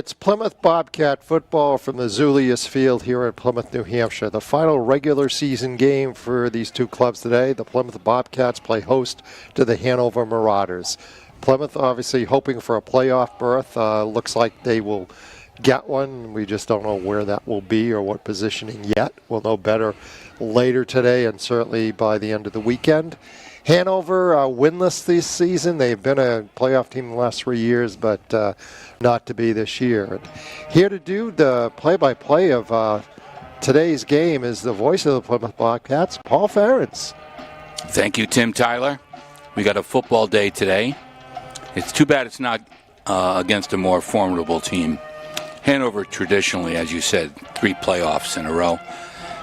It's Plymouth Bobcat football from the Zulius Field here in Plymouth, New Hampshire. The final regular season game for these two clubs today. The Plymouth Bobcats play host to the Hanover Marauders. Plymouth obviously hoping for a playoff berth. Looks like they will get one. We just don't know where that will be or what positioning yet. We'll know better later today and certainly by the end of the weekend. Hanover winless this season. They've been a playoff team the last 3 years, but not to be this year. And here to do the play-by-play of today's game is the voice of the Plymouth Bobcats, Paul Ferentz. Thank you, Tim Tyler. We got a football day today. It's too bad it's not against a more formidable team. Hanover traditionally, as you said, 3 playoffs in a row.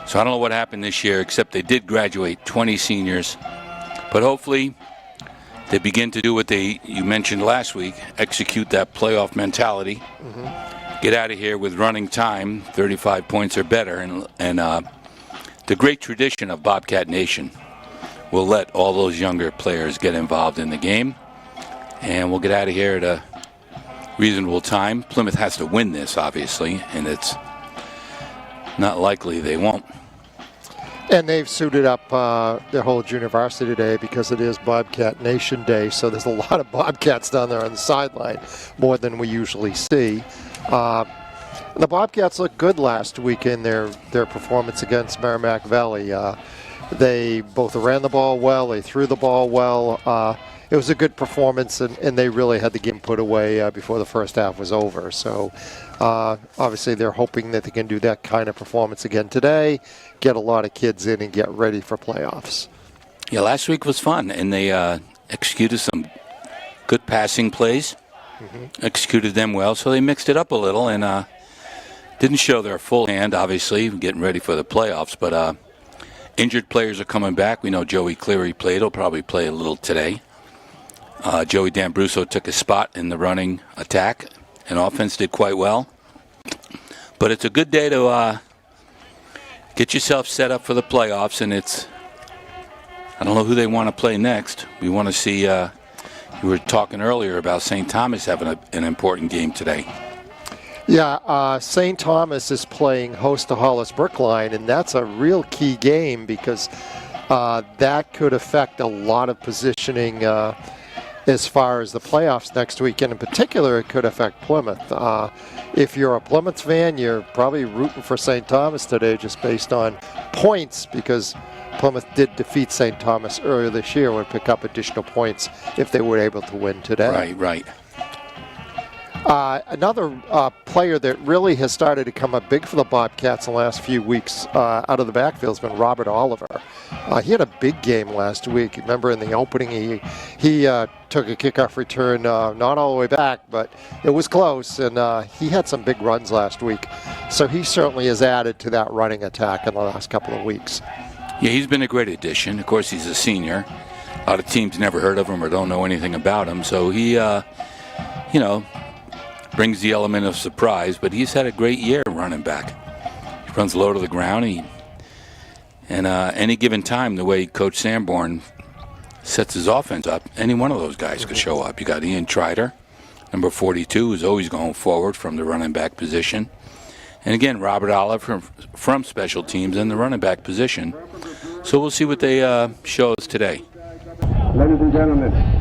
So I don't know what happened this year, except they did graduate 20 seniors. But hopefully they begin to do what you mentioned last week, execute that playoff mentality, get out of here with running time, 35 points or better, and the great tradition of Bobcat Nation will let all those younger players get involved in the game, and we'll get out of here at a reasonable time. Plymouth has to win this, obviously, and it's not likely they won't. And they've suited up their whole junior varsity today because it is Bobcat Nation Day, so there's a lot of Bobcats down there on the sideline, more than we usually see. The Bobcats looked good last week in their performance against Merrimack Valley. They both ran the ball well, they threw the ball well. It was a good performance, and they really had the game put away before the first half was over. So obviously they're hoping that they can do that kind of performance again today, get a lot of kids in and get ready for playoffs. Yeah, last week was fun, and they executed some good passing plays, executed them well, so they mixed it up a little and didn't show their full hand, obviously, getting ready for the playoffs, but injured players are coming back. We know Joey Cleary played. He'll probably play a little today. Joey D'Ambruso took a spot in the running attack, and offense did quite well. But it's a good day to get yourself set up for the playoffs, and I don't know who they want to play next. We want to see, you were talking earlier about St. Thomas having an important game today. Yeah, St. Thomas is playing host to Hollis Brookline, and that's a real key game because that could affect a lot of positioning as far as the playoffs next week, and in particular, it could affect Plymouth. If you're a Plymouth fan, you're probably rooting for St. Thomas today just based on points because Plymouth did defeat St. Thomas earlier this year and would pick up additional points if they were able to win today. Right. Another player that really has started to come up big for the Bobcats in the last few weeks out of the backfield has been Robert Oliver. He had a big game last week. Remember in the opening, he took a kickoff return, not all the way back, but it was close, and he had some big runs last week. So he certainly has added to that running attack in the last couple of weeks. Yeah, he's been a great addition. Of course, he's a senior. A lot of teams never heard of him or don't know anything about him, so he, brings the element of surprise, but he's had a great year running back. He runs low to the ground, and any given time, the way Coach Sanborn sets his offense up, any one of those guys could show up. You got Ian Trider, number 42, who's always going forward from the running back position. And again, Robert Oliver from special teams in the running back position. So we'll see what they show us today. Ladies and gentlemen,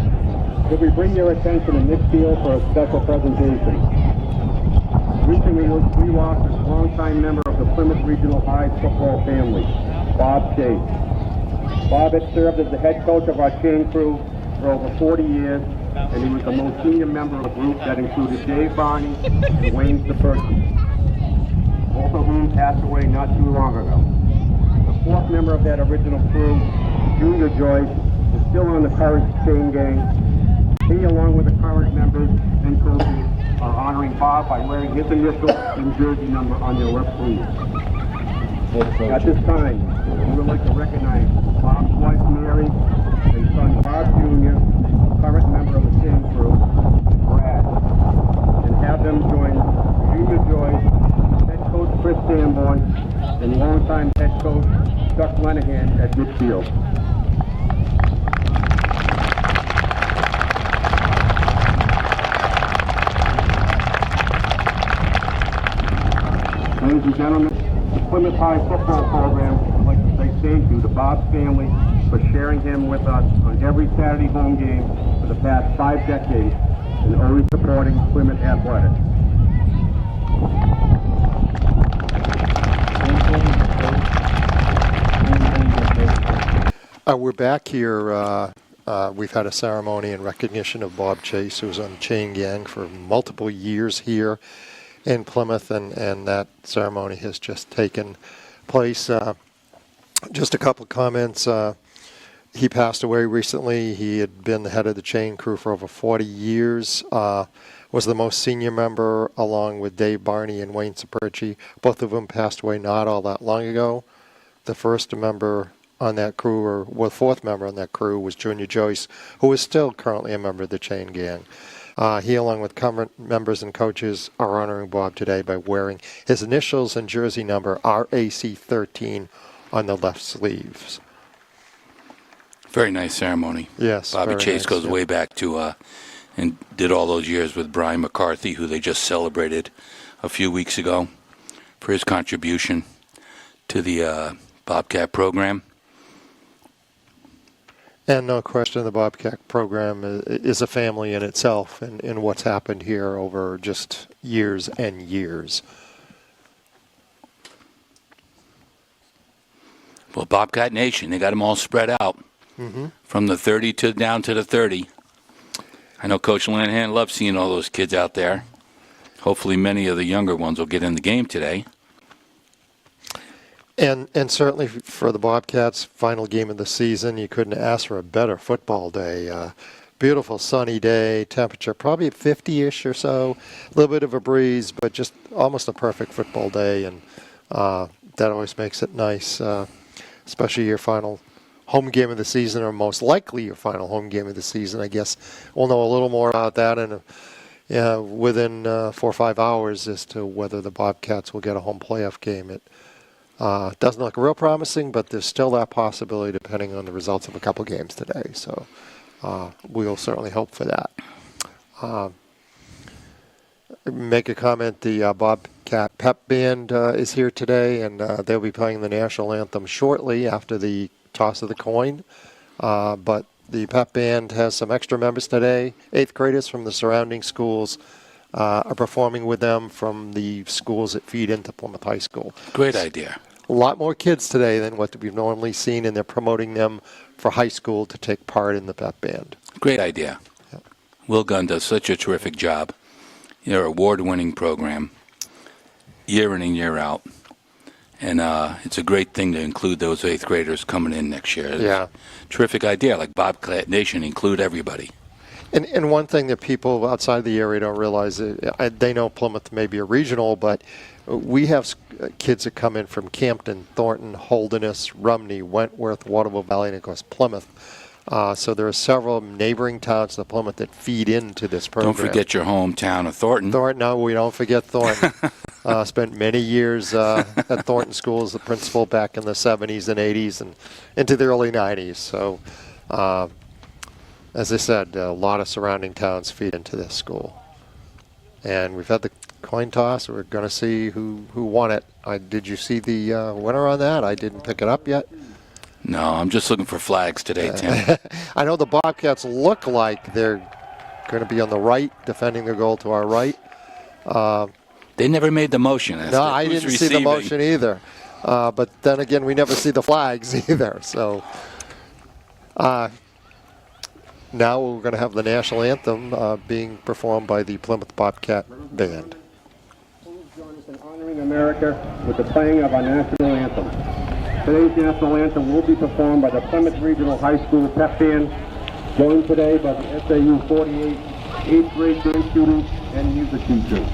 could we bring your attention in this field for a special presentation? Recently, we lost a longtime member of the Plymouth Regional High football family, Bob Chase. Bob had served as the head coach of our chain crew for over 40 years, and he was the most senior member of a group that included Dave Barney and Wayne Saperski, both of whom passed away not too long ago. The fourth member of that original crew, Junior Joyce, is still on the Courage chain gang. He, along with the current members and coaches, are honoring Bob by wearing his initial and jersey number on their left sleeve. At this time, we would like to recognize Bob's wife, Mary, and son, Bob Jr., current member of the team crew, Brad, and have them join Junior Joyce, head coach Chris Sanborn, and longtime head coach Chuck Lenahan at midfield. Ladies and gentlemen, the Plymouth High football program would like to say thank you to Bob's family for sharing him with us on every Saturday home game for the past 5 decades and always supporting Plymouth athletics. We're back here. We've had a ceremony in recognition of Bob Chase, who was on the chain gang for multiple years here in Plymouth, and that ceremony has just taken place. Just a couple of comments. He passed away recently. He had been the head of the chain crew for over 40 years. Was the most senior member, along with Dave Barney and Wayne Saperchi. Both of them passed away not all that long ago. The first member on that crew, or well, fourth member on that crew, was Junior Joyce, who is still currently a member of the chain gang. He, along with current members and coaches, are honoring Bob today by wearing his initials and jersey number RAC13 on the left sleeves. Very nice ceremony. Yes, Bobby very Chase nice, goes yeah. way back to and did all those years with Brian McCarthy, who they just celebrated a few weeks ago for his contribution to the Bobcat program. And no question, the Bobcat program is a family in itself, in what's happened here over just years and years. Well, Bobcat Nation, they got them all spread out from the 30 to down to the 30. I know Coach Lanahan loves seeing all those kids out there. Hopefully many of the younger ones will get in the game today. And certainly for the Bobcats' final game of the season, you couldn't ask for a better football day. Beautiful sunny day, temperature probably 50-ish or so, a little bit of a breeze, but just almost a perfect football day, and that always makes it nice, especially your final home game of the season, or most likely your final home game of the season. I guess we'll know a little more about that within 4 or 5 hours as to whether the Bobcats will get a home playoff game. It doesn't look real promising, but there's still that possibility depending on the results of a couple games today. So we'll certainly hope for that. Make a comment, the Bobcat Pep Band is here today, and they'll be playing the national anthem shortly after the toss of the coin. But the Pep Band has some extra members today. 8th graders from the surrounding schools are performing with them from the schools that feed into Plymouth High School. Great idea. A lot more kids today than what we've normally seen, and they're promoting them for high school to take part in the Pep Band. Great idea. Yep. Will Gunn does such a terrific job. They're an award-winning program, year in and year out. And it's a great thing to include those 8th graders coming in next year. Yeah. Terrific idea, like Bobcat Nation, include everybody. And one thing that people outside the area don't realize, they know Plymouth may be a regional, but we have kids that come in from Campton, Thornton, Holderness, Rumney, Wentworth, Waterville Valley, and of course Plymouth. So there are several neighboring towns to Plymouth that feed into this program. Don't forget your hometown of Thornton. No, we don't forget Thornton. Spent many years at Thornton School as the principal back in the 70s and 80s and into the early 90s. So, as I said, a lot of surrounding towns feed into this school. And we've had the coin toss. We're going to see who won it. Did you see the winner on that? I didn't pick it up yet. No, I'm just looking for flags today, Tim. I know the Bobcats look like they're going to be on the right, defending their goal to our right. They never made the motion. No, I didn't see the motion either. But then again, we never see the flags either. So now we're going to have the national anthem being performed by the Plymouth Bobcat Band. Please join us in honoring America with the playing of our national anthem. Today's national anthem will be performed by the Plymouth Regional High School Pep Band, joined today by the SAU 48 8th grade band students and music teachers.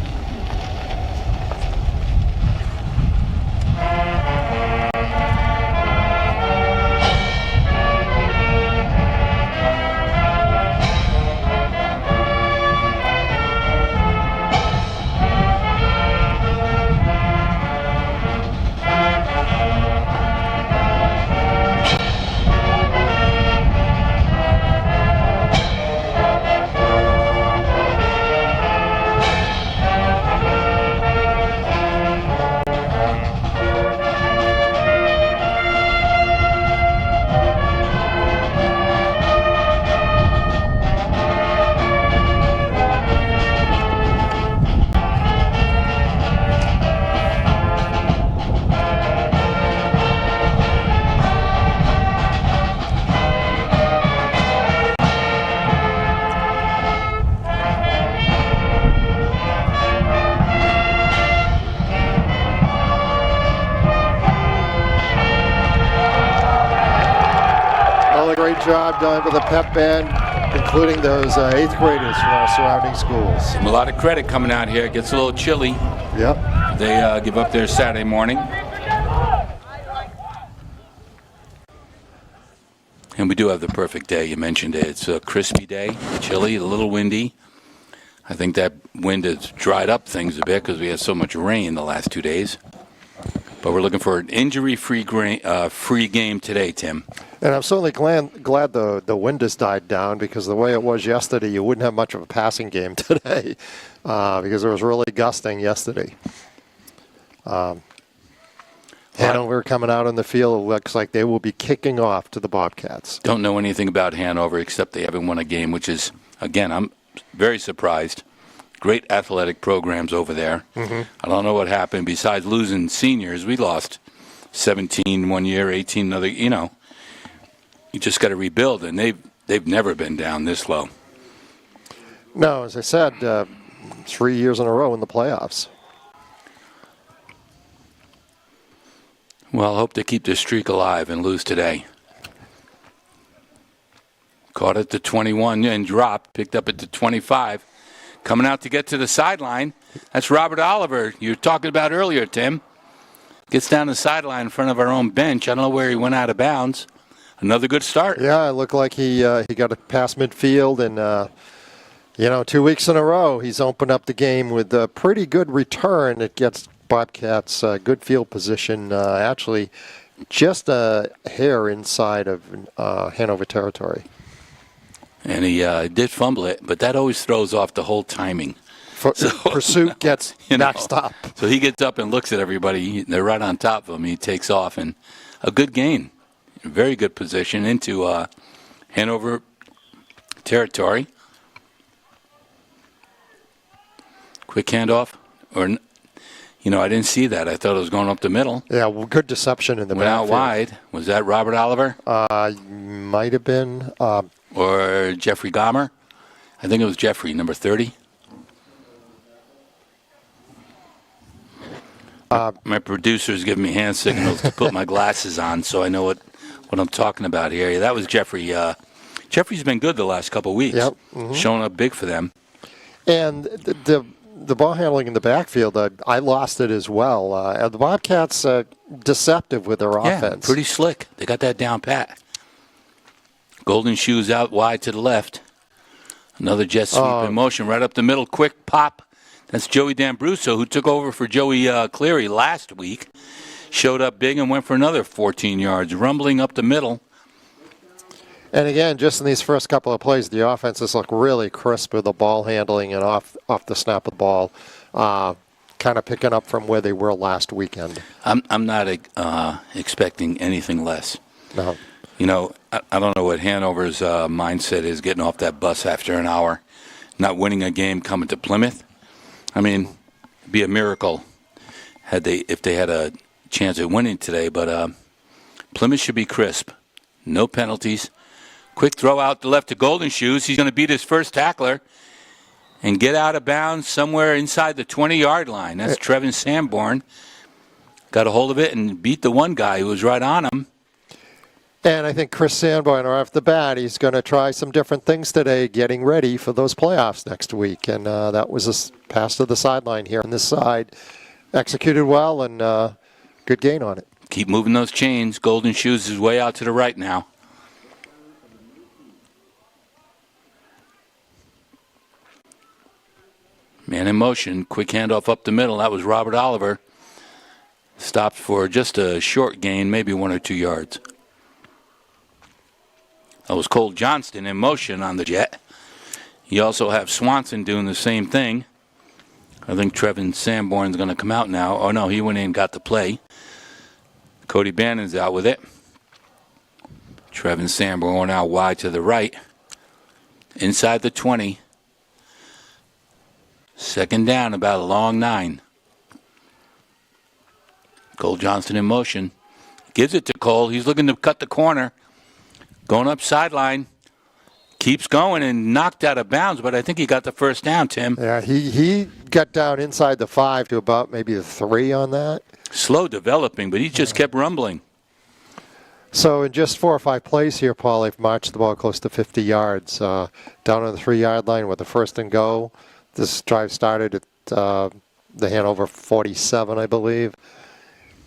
great job done with the pep band, including those 8th graders from our surrounding schools. A lot of credit coming out here. It gets a little chilly. Yep. They give up their Saturday morning. And we do have the perfect day. You mentioned it. It's a crispy day, chilly, a little windy. I think that wind has dried up things a bit because we had so much rain the last 2 days. But we're looking for an injury-free free game today, Tim. And I'm certainly glad the wind has died down, because the way it was yesterday, you wouldn't have much of a passing game today because it was really gusting yesterday. Hanover coming out on the field, it looks like they will be kicking off to the Bobcats. Don't know anything about Hanover except they haven't won a game, which is, again, I'm very surprised. Great athletic programs over there. Mm-hmm. I don't know what happened. Besides losing seniors, we lost 17 one year, 18 another. You know, you just got to rebuild, and they've never been down this low. No, as I said, 3 years in a row in the playoffs. Well, I hope they keep this streak alive and lose today. Caught at the 21 and dropped, picked up at the 25. Coming out to get to the sideline, that's Robert Oliver you were talking about earlier, Tim. Gets down the sideline in front of our own bench. I don't know where he went out of bounds. Another good start. Yeah, it looked like he got it past midfield, and 2 weeks in a row he's opened up the game with a pretty good return. It gets Bobcats good field position, actually just a hair inside of Hanover territory. And he did fumble it, but that always throws off the whole timing. Pursuit gets knocked up. So he gets up and looks at everybody. They're right on top of him. He takes off, and a good gain. Very good position into Hanover territory. Quick handoff. I didn't see that. I thought it was going up the middle. Yeah, well, good deception in the went backfield. Out wide. Was that Robert Oliver? Might have been. Or Jeffrey Gomer. I think it was Jeffrey, number 30. My producer's giving me hand signals to put my glasses on so I know what I'm talking about here. Yeah, that was Jeffrey. Jeffrey's been good the last couple of weeks. Yep. Mm-hmm. Showing up big for them. And the ball handling in the backfield, I lost it as well. The Bobcats deceptive with their offense. Pretty slick. They got that down pat. Golden Shoes out wide to the left. Another jet sweep in motion right up the middle. Quick pop. That's Joey D'Ambruso, who took over for Joey Cleary last week. Showed up big and went for another 14 yards, rumbling up the middle. And again, just in these first couple of plays, the offenses look really crisp with the ball handling and off the snap of the ball, kind of picking up from where they were last weekend. I'm not expecting anything less. No. I don't know what Hanover's mindset is, getting off that bus after an hour, not winning a game coming to Plymouth. I mean, it'd be a miracle if they had a chance at winning today. But Plymouth should be crisp. No penalties. Quick throw out the left to Golden Shoes. He's going to beat his first tackler and get out of bounds somewhere inside the 20-yard line. That's Trevin Sanborn. Got a hold of it and beat the one guy who was right on him. And I think Chris Sanborn, off the bat, he's going to try some different things today, getting ready for those playoffs next week. And that was a pass to the sideline here on this side. Executed well and good gain on it. Keep moving those chains. Golden Shoes is way out to the right now. Man in motion. Quick handoff up the middle. That was Robert Oliver. Stopped for just a short gain, maybe 1 or 2 yards. That was Cole Johnston in motion on the jet. You also have Swanson doing the same thing. I think Trevin Sanborn's going to come out now. Oh, no, he went in and got the play. Cody Bannon's out with it. Trevin Sanborn out wide to the right. Inside the 20. Second down, about a long 9. Cole Johnston in motion. Gives it to Cole. He's looking to cut the corner. Going up sideline. Keeps going and knocked out of bounds, but I think he got the first down, Tim. Yeah, he got down inside the 5 to about maybe the 3 on that. Slow developing, but he just kept rumbling. So in just 4 or 5 plays here, Paul, they've marched the ball close to 50 yards. Down on the 3-yard line with the first and goal. This drive started at the Hanover 47, I believe.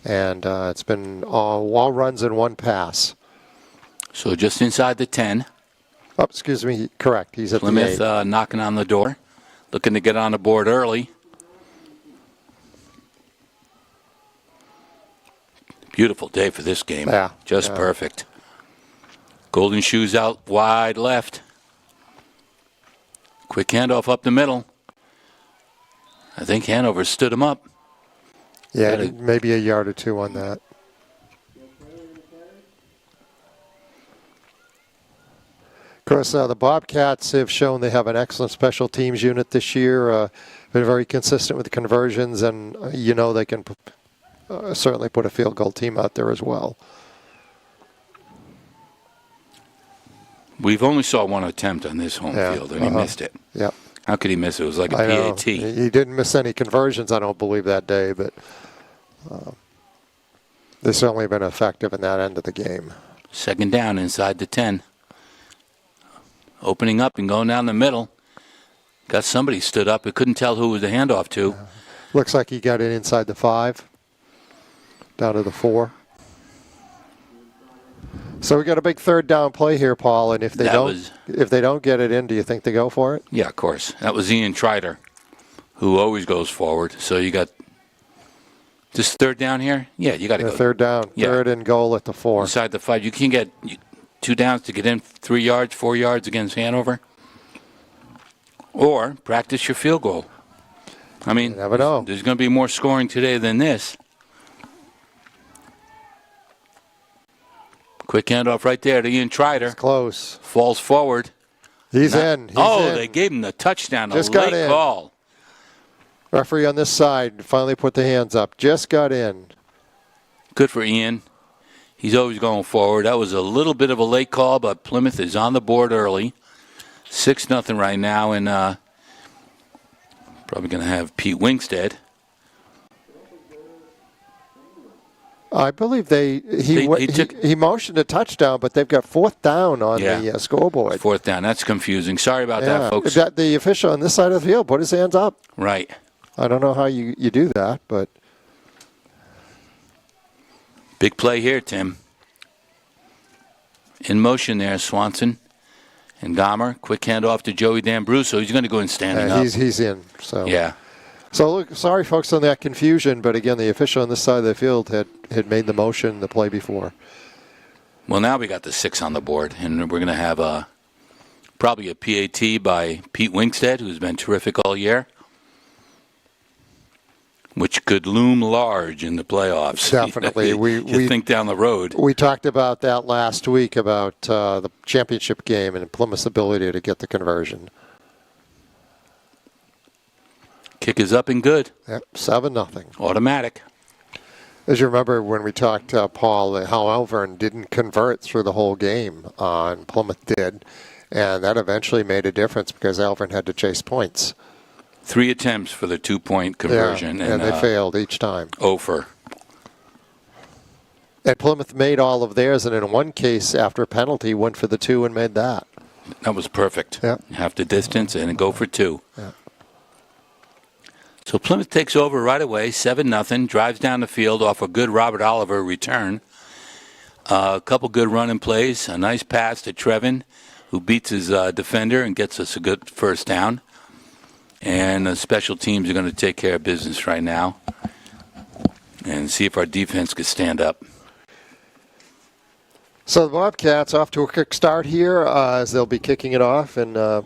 And it's been all runs and one pass. So just inside the 10. Oh, excuse me. Correct. He's at Plymouth the 8. knocking on the door, looking to get on the board early. Beautiful day for this game. Yeah, Just perfect. Golden Shoes out wide left. Quick handoff up the middle. I think Hanover stood him up. Yeah, maybe a yard or two on that. Of course, the Bobcats have shown they have an excellent special teams unit this year. Been very consistent with the conversions, and they can certainly put a field goal team out there as well. We've only saw one attempt on this home field, and he missed it. Yep. How could he miss it? It was like a PAT. He didn't miss any conversions, I don't believe, that day, but they've certainly been effective in that end of the game. Second down inside the 10. Opening up and going down the middle. Got somebody stood up. We couldn't tell who was the handoff to. Looks like he got it inside the 5, down to the 4. So we got a big third down play here, Paul, and if they don't get it in, do you think they go for it? Yeah, of course. That was Ian Trider, who always goes forward. So you got this third down here? Yeah, you got to go. Third down, third and goal at the 4. Inside the 5. You can get 2 downs to get in 3 yards, 4 yards against Hanover. Or practice your field goal. I mean, you never know. There's going to be more scoring today than this. Quick handoff right there to Ian Trider. It's close. Falls forward. He's in. They gave him the touchdown. Just a got late in. call. Referee on this side finally put the hands up. Just got in. Good for Ian. He's always going forward. That was a little bit of a late call, but Plymouth is on the board early. 6-0 right now, and probably going to have Pete Wingstead. I believe he motioned a touchdown, but they've got 4th down on the scoreboard. 4th down. That's confusing. Sorry about that, folks. The official on this side of the field put his hands up. Right. I don't know how you do that, but big play here, Tim. In motion there, Swanson and Gomer. Quick handoff to Joey D'Ambruso. He's going to go in standing up. He's in. So yeah. So look, sorry folks on that confusion, but again, the official on this side of the field had made the motion the play before. Well, now we got the 6 on the board, and we're going to have probably a PAT by Pete Wingstead, who's been terrific all year, which could loom large in the playoffs. Definitely. You think down the road. We talked about that last week, about the championship game and Plymouth's ability to get the conversion. Kick is up and good. Yep, 7-0. Automatic. As you remember when we talked, Paul, how Elvern didn't convert through the whole game, and Plymouth did, and that eventually made a difference because Elvern had to chase points. 3 attempts for the 2-point conversion. Yeah, and they failed each time. Over. And Plymouth made all of theirs, and in one case, after a penalty, went for the 2 and made that. That was perfect. Yeah. Half the distance and go for 2. Yeah. So Plymouth takes over right away, 7-0, drives down the field off a good Robert Oliver return. A couple good running plays, a nice pass to Trevin, who beats his defender and gets us a good first down. And the special teams are going to take care of business right now and see if our defense could stand up. So the Bobcats off to a quick start here as they'll be kicking it off, and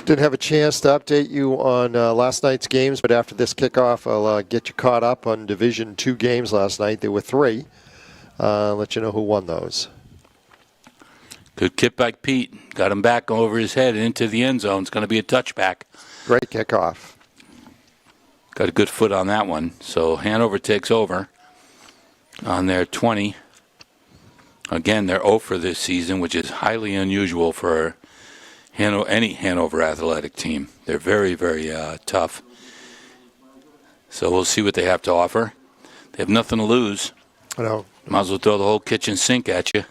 didn't have a chance to update you on last night's games, but after this kickoff, I'll get you caught up on Division II games last night. There were 3. Let you know who won those. Good kick by Pete. Got him back over his head and into the end zone. It's going to be a touchback. Great kickoff. Got a good foot on that one. So Hanover takes over on their 20. Again, they're 0 for this season, which is highly unusual for any Hanover athletic team. They're very, very tough. So we'll see what they have to offer. They have nothing to lose. I know. Might as well throw the whole kitchen sink at you.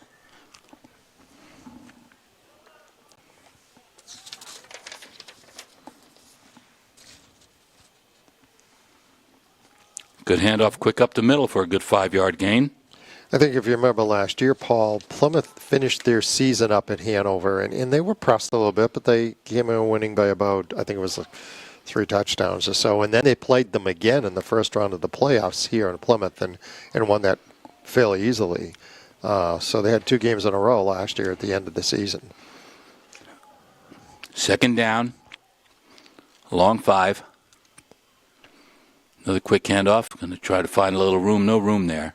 Good handoff, quick up the middle for a good 5-yard gain. I think if you remember last year, Paul, Plymouth finished their season up at Hanover, and they were pressed a little bit, but they came in winning by about, I think it was 3 touchdowns or so. And then they played them again in the first round of the playoffs here in Plymouth and won that fairly easily. So they had 2 games in a row last year at the end of the season. Second down, long 5. Another quick handoff. Going to try to find a little room. No room there.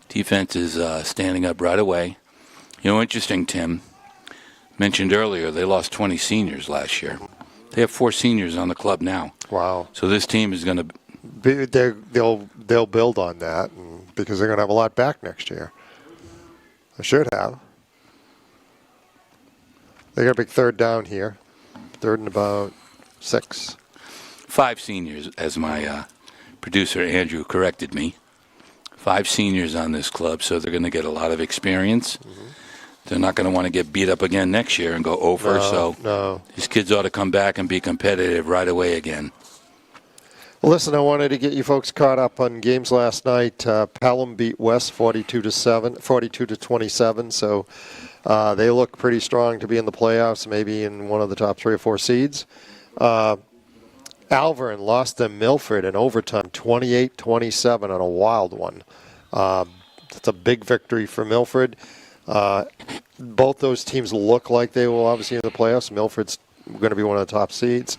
Defense is standing up right away. You know, interesting, Tim. Mentioned earlier, they lost 20 seniors last year. They have 4 seniors on the club now. Wow. So this team is going to... They'll build on that because they're going to have a lot back next year. They should have. They got a big third down here. 3rd and about 6. 5 seniors, as my producer Andrew corrected me. 5 seniors on this club, so they're going to get a lot of experience. Mm-hmm. They're not going to want to get beat up again next year and go over. No. These kids ought to come back and be competitive right away again. Well, listen, I wanted to get you folks caught up on games last night. Pelham beat West 42-27, so they look pretty strong to be in the playoffs, maybe in one of the top 3 or 4 seeds. Alverin lost to Milford in overtime, 28-27 on a wild one. It's a big victory for Milford. Both those teams look like they will obviously in the playoffs. Milford's going to be one of the top seeds.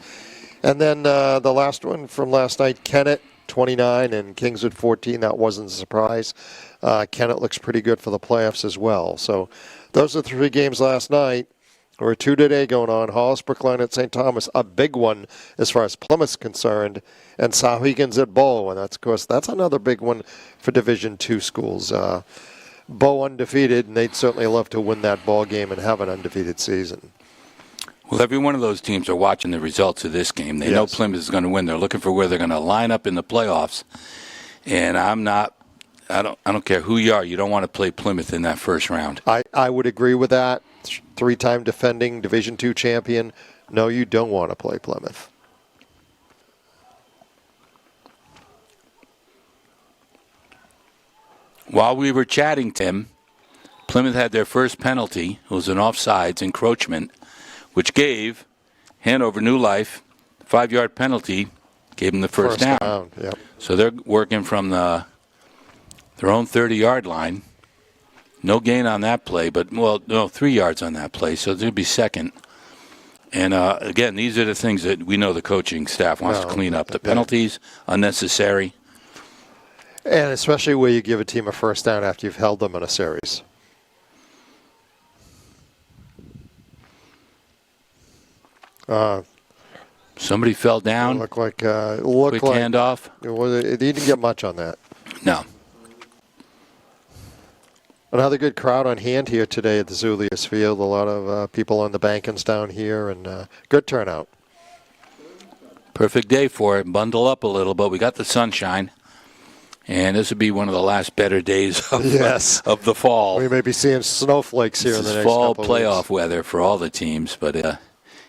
And then the last one from last night, Kennett 29 and Kingswood 14. That wasn't a surprise. Kennett looks pretty good for the playoffs as well. So those are the 3 games last night. There were 2 today going on. Hollis Brookline at St. Thomas, a big one as far as Plymouth's concerned, and Sauhegan's at Bow, and that's another big one for Division II schools. Bow undefeated, and they'd certainly love to win that ball game and have an undefeated season. Well, every one of those teams are watching the results of this game. They know Plymouth is going to win. They're looking for where they're going to line up in the playoffs, and I don't care who you are. You don't want to play Plymouth in that first round. I would agree with that. 3-time defending Division II champion. No, you don't want to play Plymouth. While we were chatting, Tim, Plymouth had their first penalty. It was an offsides encroachment, which gave Hanover new life. 5-yard penalty gave them the first down. Yep. So they're working from their own 30-yard line. No gain on that play, but, 3 yards on that play, so they'll be second. And, again, these are the things that we know the coaching staff wants to clean up. The penalties, unnecessary. And especially where you give a team a first down after you've held them in a series. Somebody fell down. Quick handoff. It didn't get much on that. No. Another good crowd on hand here today at the Zulius Field. A lot of people on the bankings down here, and good turnout. Perfect day for it. Bundle up a little, but we got the sunshine. And this would be one of the last better days of the fall. We may be seeing snowflakes here in the next couple of weeks. Fall playoff weather for all the teams, but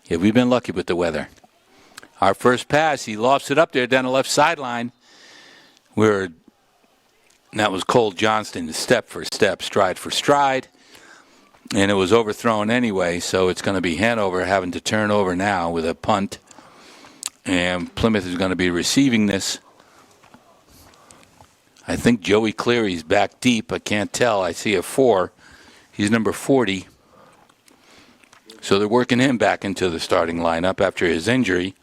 we've been lucky with the weather. Our first pass, he lofts it up there down the left sideline. That was Cole Johnston, step for step, stride for stride. And it was overthrown anyway, so it's going to be Hanover having to turn over now with a punt. And Plymouth is going to be receiving this. I think Joey Cleary's back deep. I can't tell. I see a 4. He's number 40. So they're working him back into the starting lineup after his injury.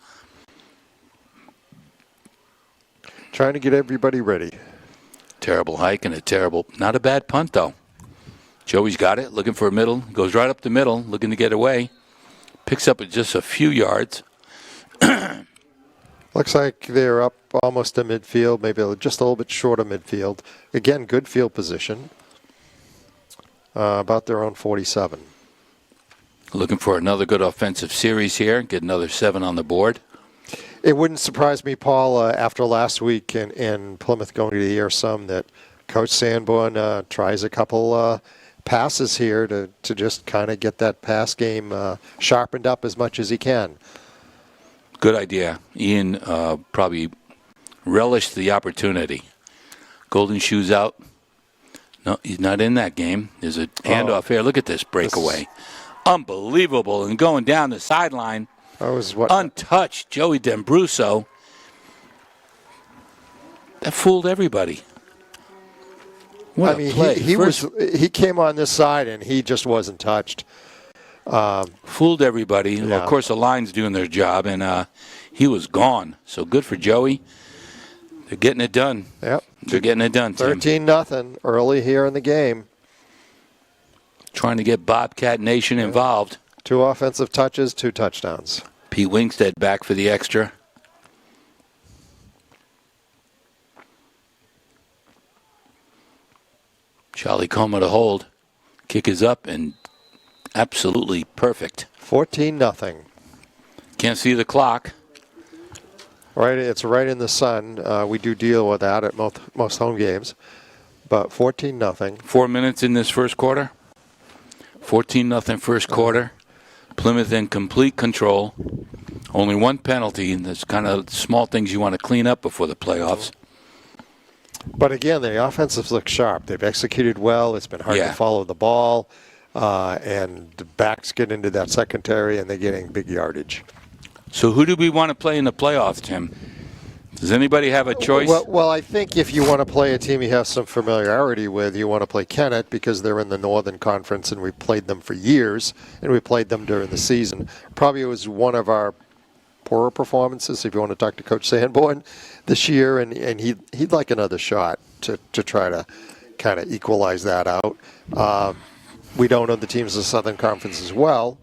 Trying to get everybody ready. Terrible hike and not a bad punt, though. Joey's got it, looking for a middle. Goes right up the middle, looking to get away. Picks up just a few yards. Looks like they're up almost to midfield, maybe just a little bit short of midfield. Again, good field position. About their own 47. Looking for another good offensive series here. Get another 7 on the board. It wouldn't surprise me, Paul, after last week and Plymouth going to the air some, that Coach Sanborn tries a couple passes here to just kind of get that pass game sharpened up as much as he can. Good idea. Ian probably relished the opportunity. Golden Shoes out. No, he's not in that game. There's a handoff here. Look at this breakaway. Unbelievable. And going down the sideline, untouched, Joey D'Ambruso. That fooled everybody. What a play. He came on this side and he just wasn't touched. Fooled everybody. Yeah. Well, of course, the line's doing their job, and he was gone. So good for Joey. They're getting it done. Yep. They're getting it done, Tim. 13-0 early here in the game. Trying to get Bobcat Nation involved. 2 offensive touches, 2 touchdowns. Pete Wingstead back for the extra. Charlie Coma to hold. Kick is up and absolutely perfect. 14-0. Can't see the clock. Right, it's right in the sun. We do deal with that at most home games. But 14-0. 4 minutes in this first quarter. 14-0 first quarter. Plymouth in complete control. Only 1 penalty, and there's kind of small things you want to clean up before the playoffs. But again, the offensives look sharp. They've executed well. It's been hard to follow the ball. And the backs get into that secondary, and they're getting big yardage. So who do we want to play in the playoffs, Tim? Does anybody have a choice? Well, I think if you want to play a team you have some familiarity with, you want to play Kennett because they're in the Northern Conference, and we played them for years, and we played them during the season. Probably it was one of our poorer performances, if you want to talk to Coach Sanborn, this year, and he'd like another shot to try to kind of equalize that out. We don't know the teams in the Southern Conference as well,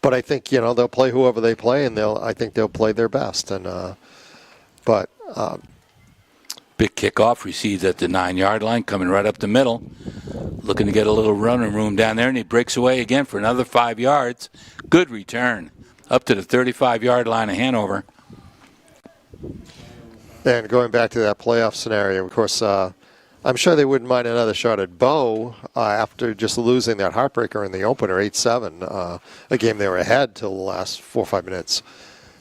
but I think they'll play whoever they play, and I think they'll play their best. And big kickoff received at the 9-yard line, coming right up the middle, looking to get a little running room down there, and he breaks away again for another 5 yards. Good return up to the 35-yard line of Hanover. And going back to that playoff scenario, of course, I'm sure they wouldn't mind another shot at Bow after just losing that heartbreaker in the opener, 8-7, a game they were ahead till the last 4 or 5 minutes.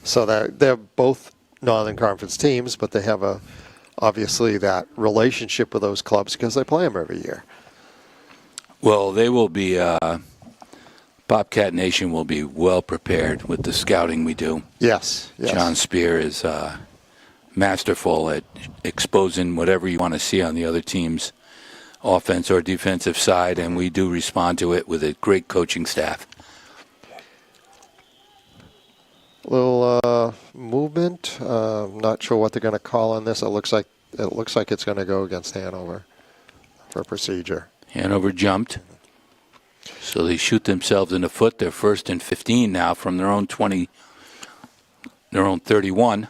So they're both Northern Conference teams, but they have obviously that relationship with those clubs because they play them every year. Well, they will be, Bobcat Nation will be well prepared with the scouting we do. Yes. John Spear is masterful at exposing whatever you want to see on the other team's offense or defensive side, and we do respond to it with a great coaching staff. Little movement. Not sure what they're going to call on this. It looks like it's going to go against Hanover for procedure. Hanover jumped, so they shoot themselves in the foot. They're 1st and 15 now from their own 20, their own 31.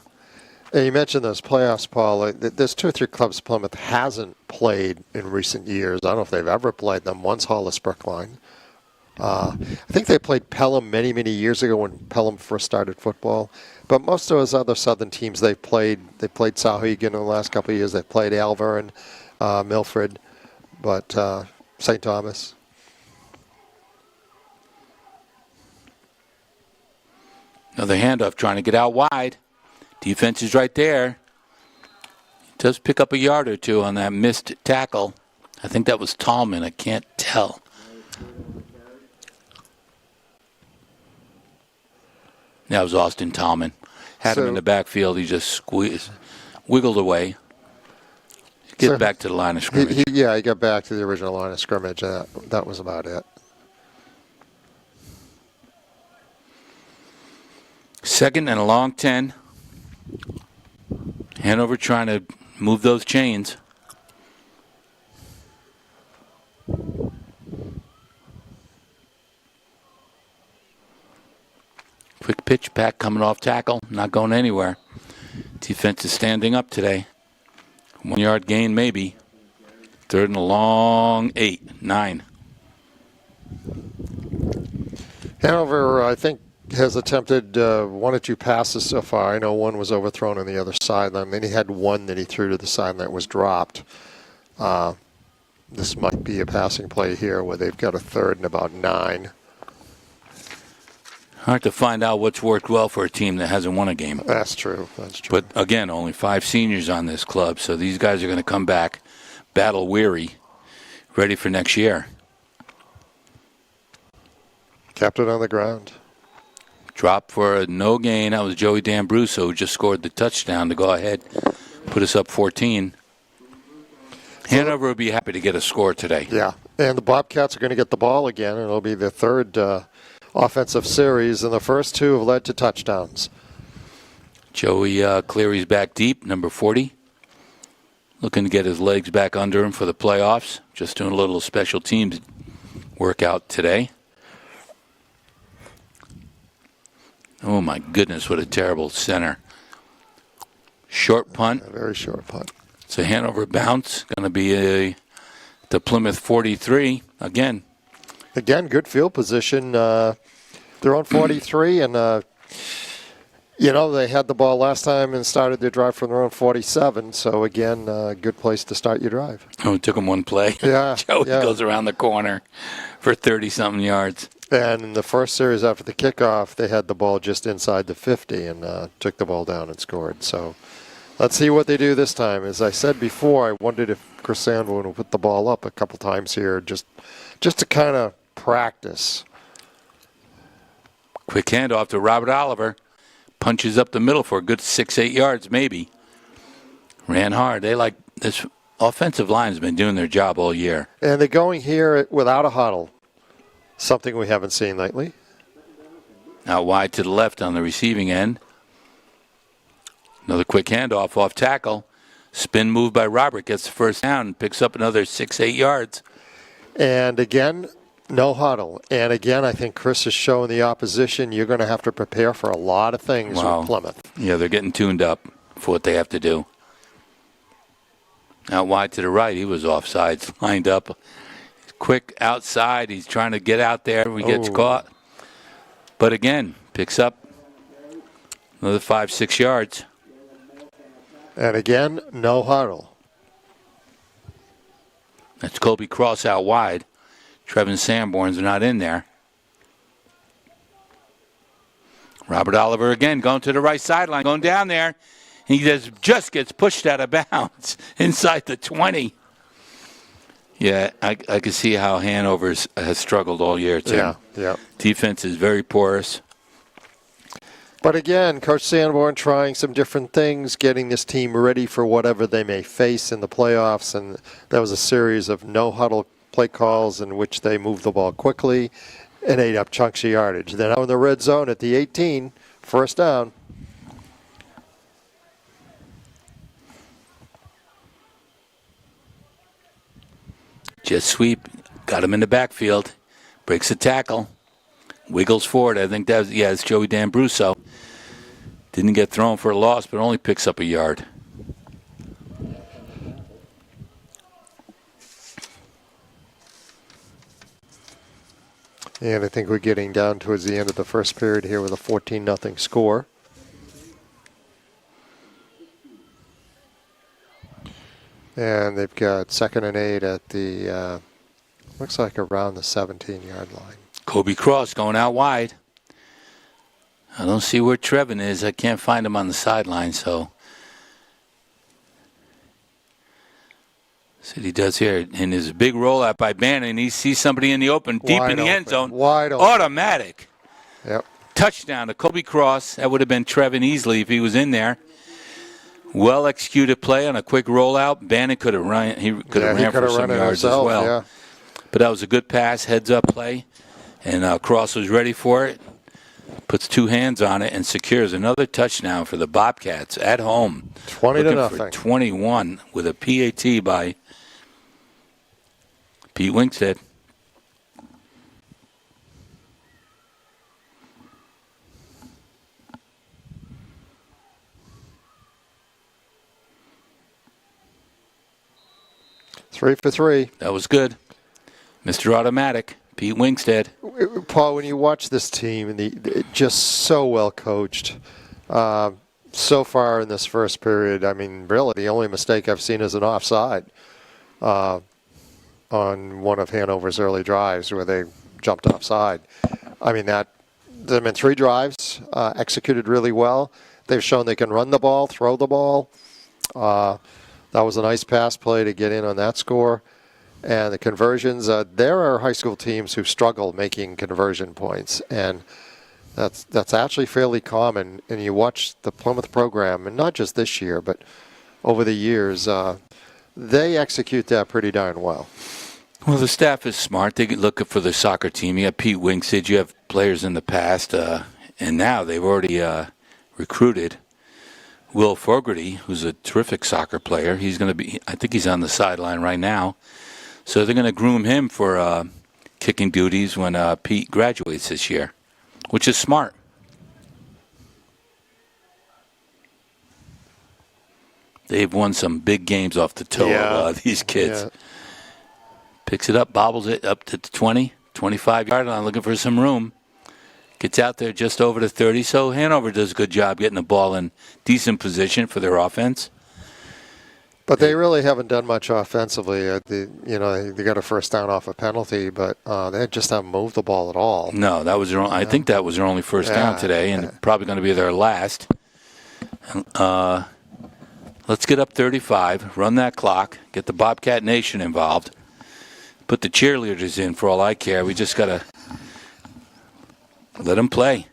And you mentioned those playoffs, Paul. There's 2 or 3 clubs Plymouth hasn't played in recent years. I don't know if they've ever played them. One's Hollis Brookline. I think they played Pelham many, many years ago when Pelham first started football. But most of those other southern teams they played Sauhegan in the last couple of years. They played Alver and Milford, but St. Thomas. Another handoff trying to get out wide. Defense is right there. Does pick up a yard or 2 on that missed tackle. I think that was Tallman. I can't tell. That was Austin Tallman. Had him in the backfield. He just wiggled away. Get back to the line of scrimmage. He got back to the original line of scrimmage. That was about it. 2nd and a long 10. Hanover trying to move those chains. Quick pitch back coming off tackle, not going anywhere. Defense is standing up today. 1 yard gain maybe. 3rd and a long 8, 9. Hanover, I think, has attempted 1 or 2 passes so far. I know one was overthrown on the other sideline. Then he had one that he threw to the sideline that was dropped. This might be a passing play here where they've got a third and about 9. Hard to find out what's worked well for a team that hasn't won a game. That's true. That's true. But again, only 5 seniors on this club, so these guys are going to come back battle weary, ready for next year. Kept it on the ground. Drop for a no gain. That was Joey D'Ambruso who just scored the touchdown to go ahead, put us up 14. Hanover will be happy to get a score today. Yeah, and the Bobcats are going to get the ball again, and it'll be their third offensive series, and the first 2 have led to touchdowns. Joey Cleary's back deep, number 40. Looking to get his legs back under him for the playoffs. Just doing a little special teams workout today. Oh, my goodness, what a terrible center. Short punt. A very short punt. It's a Hanover bounce. Going to be the Plymouth 43 again. Again, good field position. They're on 43, and, they had the ball last time and started their drive from their own 47. So, again, good place to start your drive. Oh, it took him one play. Yeah. Joey goes around the corner for 30-something yards. And in the first series after the kickoff, they had the ball just inside the 50 and took the ball down and scored. So let's see what they do this time. As I said before, I wondered if Chris Sanborn would put the ball up a couple times here just to kind of practice. Quick handoff to Robert Oliver. Punches up the middle for a good 6-8 yards maybe. Ran hard. They like this offensive line has been doing their job all year. And they're going here without a huddle. Something we haven't seen lately. Out wide to the left on the receiving end. Another quick handoff off tackle. Spin move by Robert. Gets the first down and picks up another 6-8 yards. And again, no huddle. And again, I think Chris is showing the opposition you're going to have to prepare for a lot of things with Plymouth. Yeah, they're getting tuned up for what they have to do. Out wide to the right. He was offsides, lined up. Quick outside. He's trying to get out there. He gets caught. But again, picks up another 5-6 yards. And again, no huddle. That's Kobe Cross out wide. Trevin Sanborn's not in there. Robert Oliver again going to the right sideline, going down there. He just gets pushed out of bounds inside the 20. Yeah, I can see how Hanover has struggled all year, too. Yeah. Defense is very porous. But again, Coach Sanborn trying some different things, getting this team ready for whatever they may face in the playoffs. And that was a series of no huddle play calls in which they moved the ball quickly and ate up chunks of yardage. Then out in the red zone at the 18, first down. Jet sweep, got him in the backfield, breaks a tackle, wiggles forward. I think it's Joey D'Ambruso. Didn't get thrown for a loss, but only picks up a yard. And I think we're getting down towards the end of the first period here with a 14-0 score. And they've got 2nd and 8 at the, looks like around the 17-yard line. Kobe Cross going out wide. I don't see where Trevin is. I can't find him on the sideline, so. See what he does here. And there's a big rollout by Bannon. He sees somebody in the open, deep in the end zone. Wide open. Automatic. Yep. Touchdown to Kobe Cross. That would have been Trevin easily if he was in there. Well executed play on a quick rollout. Bannon could have run. He could have ran for some yards as well. Yeah. But that was a good pass, heads up play, and Cross was ready for it. Puts 2 hands on it and secures another touchdown for the Bobcats at home. 20-0. For 21 with a PAT by Pete Winkstead. Three for 3. That was good. Mr. Automatic, Pete Winkstead. Paul, when you watch this team, and just so well coached, so far in this first period, I mean, really, the only mistake I've seen is an offside. on one of Hanover's early drives where they jumped offside. I mean, that them in 3 drives, executed really well. They've shown they can run the ball, throw the ball. That was a nice pass play to get in on that score. And the conversions, there are high school teams who struggle making conversion points, and that's actually fairly common. And you watch the Plymouth program, and not just this year, but over the years, they execute that pretty darn well. Well, the staff is smart. They look for the soccer team. You have Pete Wingsted. You have players in the past, and now they've already recruited Will Fogarty, who's a terrific soccer player. He's going to be, I think he's on the sideline right now. So they're going to groom him for kicking duties when Pete graduates this year, which is smart. They've won some big games off the toe of these kids. Yeah. Picks it up, bobbles it up to the 20, 25-yard line, looking for some room. Gets out there just over the 30. So Hanover does a good job getting the ball in decent position for their offense. But they really haven't done much offensively. They got a first down off a penalty, but they just haven't moved the ball at all. No, that was their I think that was their only first down today, and probably going to be their last. Let's get up 35, run that clock, get the Bobcat Nation involved, put the cheerleaders in for all I care. We just got to let them play.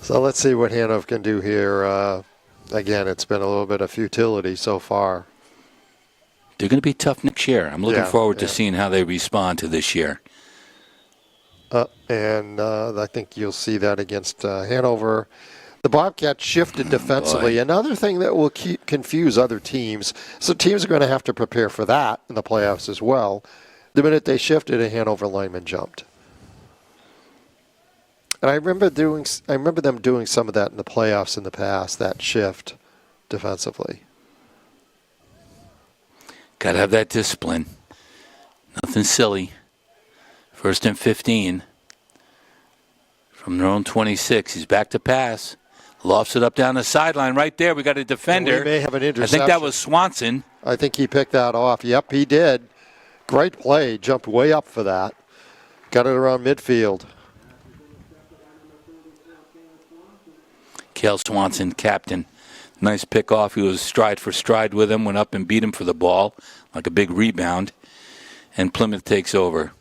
So let's see what Hanover can do here. Again, it's been a little bit of futility so far. They're going to be tough next year. I'm looking forward to seeing how they respond to this year. And I think you'll see that against Hanover. The Bobcats shifted defensively. Another thing that will confuse other teams. So teams are going to have to prepare for that in the playoffs as well. The minute they shifted, a Hanover lineman jumped. And I remember them doing some of that in the playoffs in the past, that shift defensively. Got to have that discipline. Nothing silly. 1st and 15. From their own 26. He's back to pass. Lofts it up down the sideline right there. We got a defender. We may have an interception. I think that was Swanson. I think he picked that off. Yep, he did. Great play. Jumped way up for that. Got it around midfield. Cale Swanson, captain. Nice pick off. He was stride for stride with him, went up and beat him for the ball, like a big rebound. And Plymouth takes over.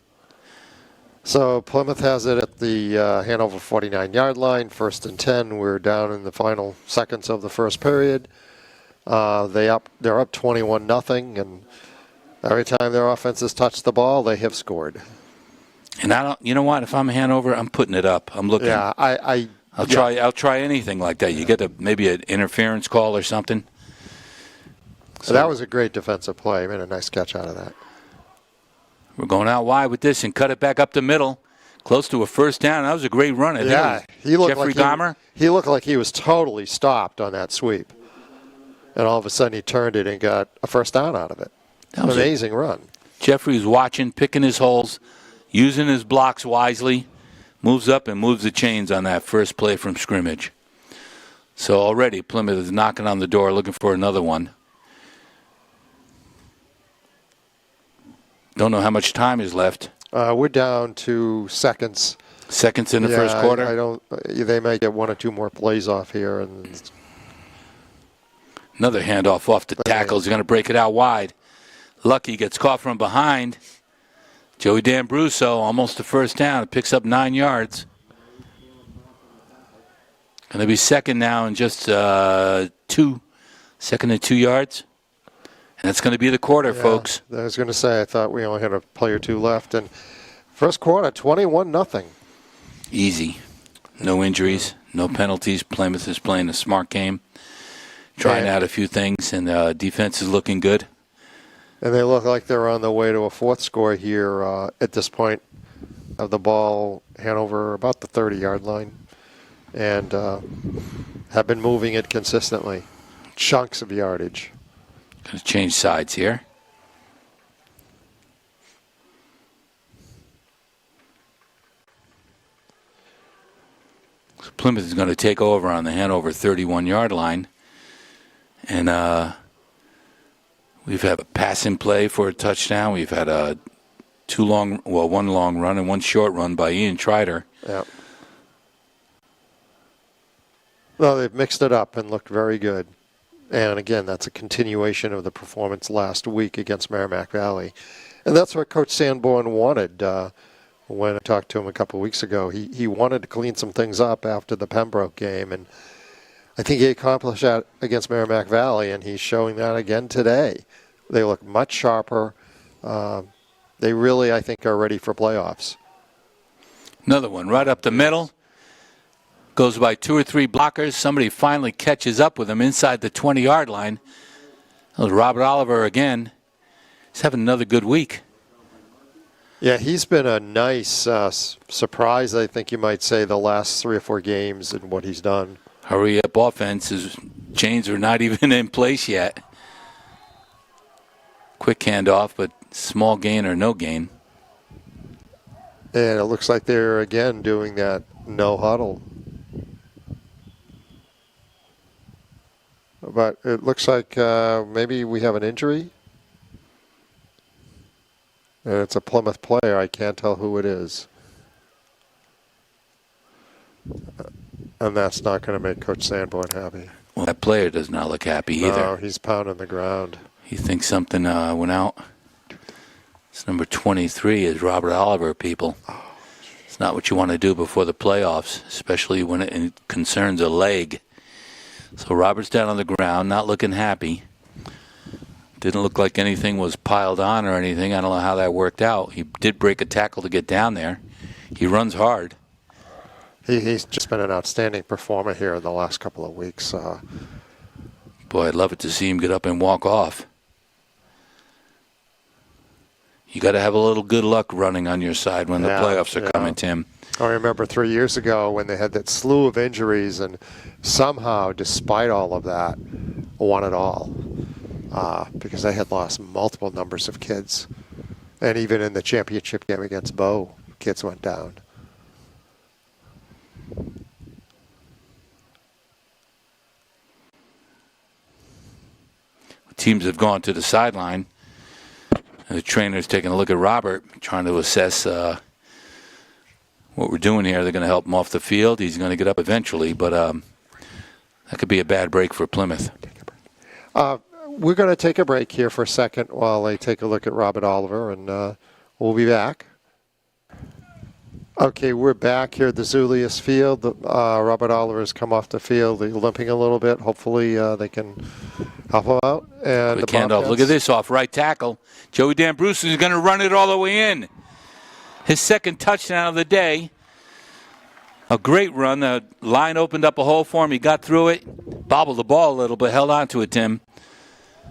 So Plymouth has it at the Hanover 49-yard line, 1st and 10. We're down in the final seconds of the first period. They're up 21-0, and every time their offenses touch the ball, they have scored. And I don't. You know what? If I'm Hanover, I'm putting it up. I'm looking. Yeah, I'll try anything like that. You get maybe an interference call or something. So that was a great defensive play. I made a nice catch out of that. We're going out wide with this and cut it back up the middle, close to a first down. That was a great run. He looked Jeffrey like Gomer. He looked like he was totally stopped on that sweep, and all of a sudden he turned it and got a first down out of it. An amazing run. Jeffrey was watching, picking his holes, using his blocks wisely. Moves up and moves the chains on that first play from scrimmage. So already Plymouth is knocking on the door looking for another one. Don't know how much time is left. We're down to seconds. Seconds in the first quarter? I don't. They may get 1 or 2 more plays off here. And another handoff off the tackles. They're going to break it out wide. Lucky gets caught from behind. Joey D'Ambruso, almost the first down. It picks up 9 yards. Going to be second now in just 2 second and 2 yards. And that's going to be the quarter, folks. I was going to say, I thought we only had a play or 2 left. And first quarter, 21-0. Easy. No injuries, no penalties. Plymouth is playing a smart game. Trying out a few things, and defense is looking good. And they look like they're on the way to a 4th score here at this point of the ball. Hanover about the 30-yard line, and have been moving it consistently. Chunks of yardage. Going to change sides here. So Plymouth is going to take over on the Hanover 31-yard line. And We've had a pass in play for a touchdown. We've had one long run and one short run by Ian Trider. Yeah. Well, they've mixed it up and looked very good. And again, that's a continuation of the performance last week against Merrimack Valley. And that's what Coach Sanborn wanted when I talked to him a couple of weeks ago. He wanted to clean some things up after the Pembroke game. And I think he accomplished that against Merrimack Valley, and he's showing that again today. They look much sharper. They really, I think, are ready for playoffs. Another one right up the middle. Goes by 2 or 3 blockers. Somebody finally catches up with him inside the 20-yard line. That was Robert Oliver again. He's having another good week. Yeah, he's been a nice surprise, I think you might say, the last 3 or 4 games and what he's done. Hurry up offense. His chains are not even in place yet. Quick handoff, but small gain or no gain. And it looks like they're again doing that no huddle. But it looks like maybe we have an injury. And it's a Plymouth player. I can't tell who it is. And that's not going to make Coach Sanborn happy. Well, that player does not look happy either. No, he's pounding the ground. He thinks something went out. It's number 23 is Robert Oliver, people. It's not what you want to do before the playoffs, especially when it concerns a leg. So Robert's down on the ground, not looking happy. Didn't look like anything was piled on or anything. I don't know how that worked out. He did break a tackle to get down there. He runs hard. He's just been an outstanding performer here in the last couple of weeks. Boy, I'd love it to see him get up and walk off. You got to have a little good luck running on your side when the playoffs are coming, Tim. I remember 3 years ago when they had that slew of injuries, and somehow, despite all of that, won it all because they had lost multiple numbers of kids. And even in the championship game against Bow, kids went down. Teams have gone to the sideline. The trainer's taking a look at Robert, trying to assess what we're doing here. They're going to help him off the field. He's going to get up eventually, but that could be a bad break for Plymouth. We're going to take a break here for a second while they take a look at Robert Oliver, and we'll be back. Okay, we're back here at the Zulius Field. Robert Oliver has come off the field. He's limping a little bit. Hopefully they can help him out. And Quick handoff. Look at this off right tackle. Joey D'Ambrosio is going to run it all the way in. His second touchdown of the day. A great run. The line opened up a hole for him. He got through it, bobbled the ball a little bit, held on to it, Tim.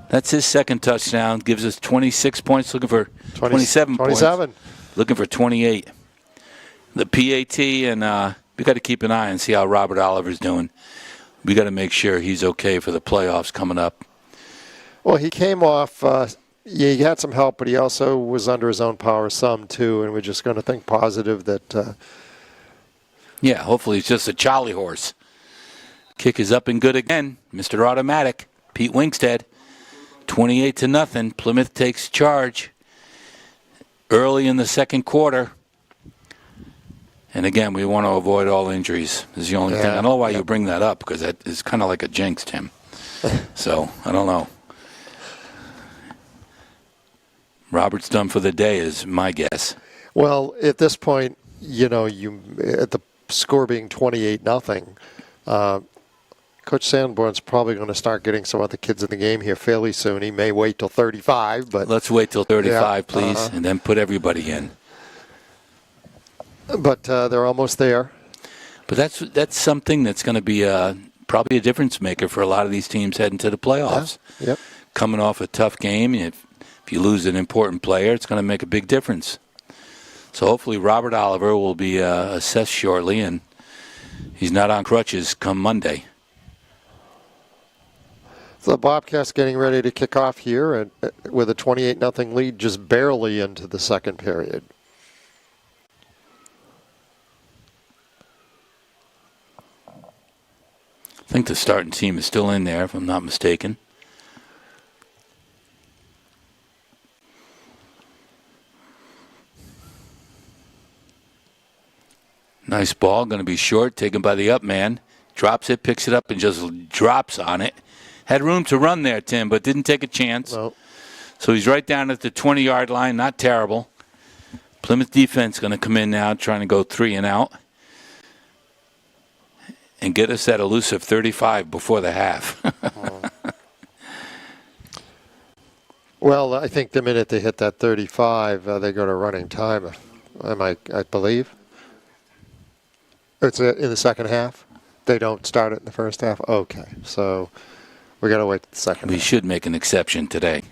That's his second touchdown. Gives us 26 points, looking for 27 points. Looking for 28. The PAT, and we got to keep an eye and see how Robert Oliver's doing. We got to make sure he's okay for the playoffs coming up. Well, he came off. He had some help, but he also was under his own power some too. And we're just going to think positive that. Yeah, hopefully it's just a Charlie horse. Kick is up and good again, Mr. Automatic, Pete Winkstead. 28-0. Plymouth takes charge early in the second quarter. And again, we want to avoid all injuries. This is the only thing. I don't know why you bring that up, because that is kind of like a jinx, Tim. So, I don't know. Robert's done for the day is my guess. Well, at this point, at the score being 28-0, Coach Sanborn's probably going to start getting some other kids in the game here fairly soon. He may wait till 35, but let's wait till 35, please, and then put everybody in. But they're almost there. But that's something that's going to be probably a difference maker for a lot of these teams heading to the playoffs. Yeah. Yep. Coming off a tough game, if you lose an important player, it's going to make a big difference. So hopefully Robert Oliver will be assessed shortly, and he's not on crutches come Monday. So the Bobcats getting ready to kick off here and with a 28-0 lead, just barely into the second period. I think the starting team is still in there, if I'm not mistaken. Nice ball, going to be short, taken by the up man. Drops it, picks it up, and just drops on it. Had room to run there, Tim, but didn't take a chance. No. So he's right down at the 20-yard line. Not terrible. Plymouth defense going to come in now, trying to go 3 and out. And get us that elusive 35 before the half. Well, I think the minute they hit that 35, they go to running time, I believe. It's in the second half? They don't start it in the first half? Okay, so we got to wait the second We half. should make an exception today.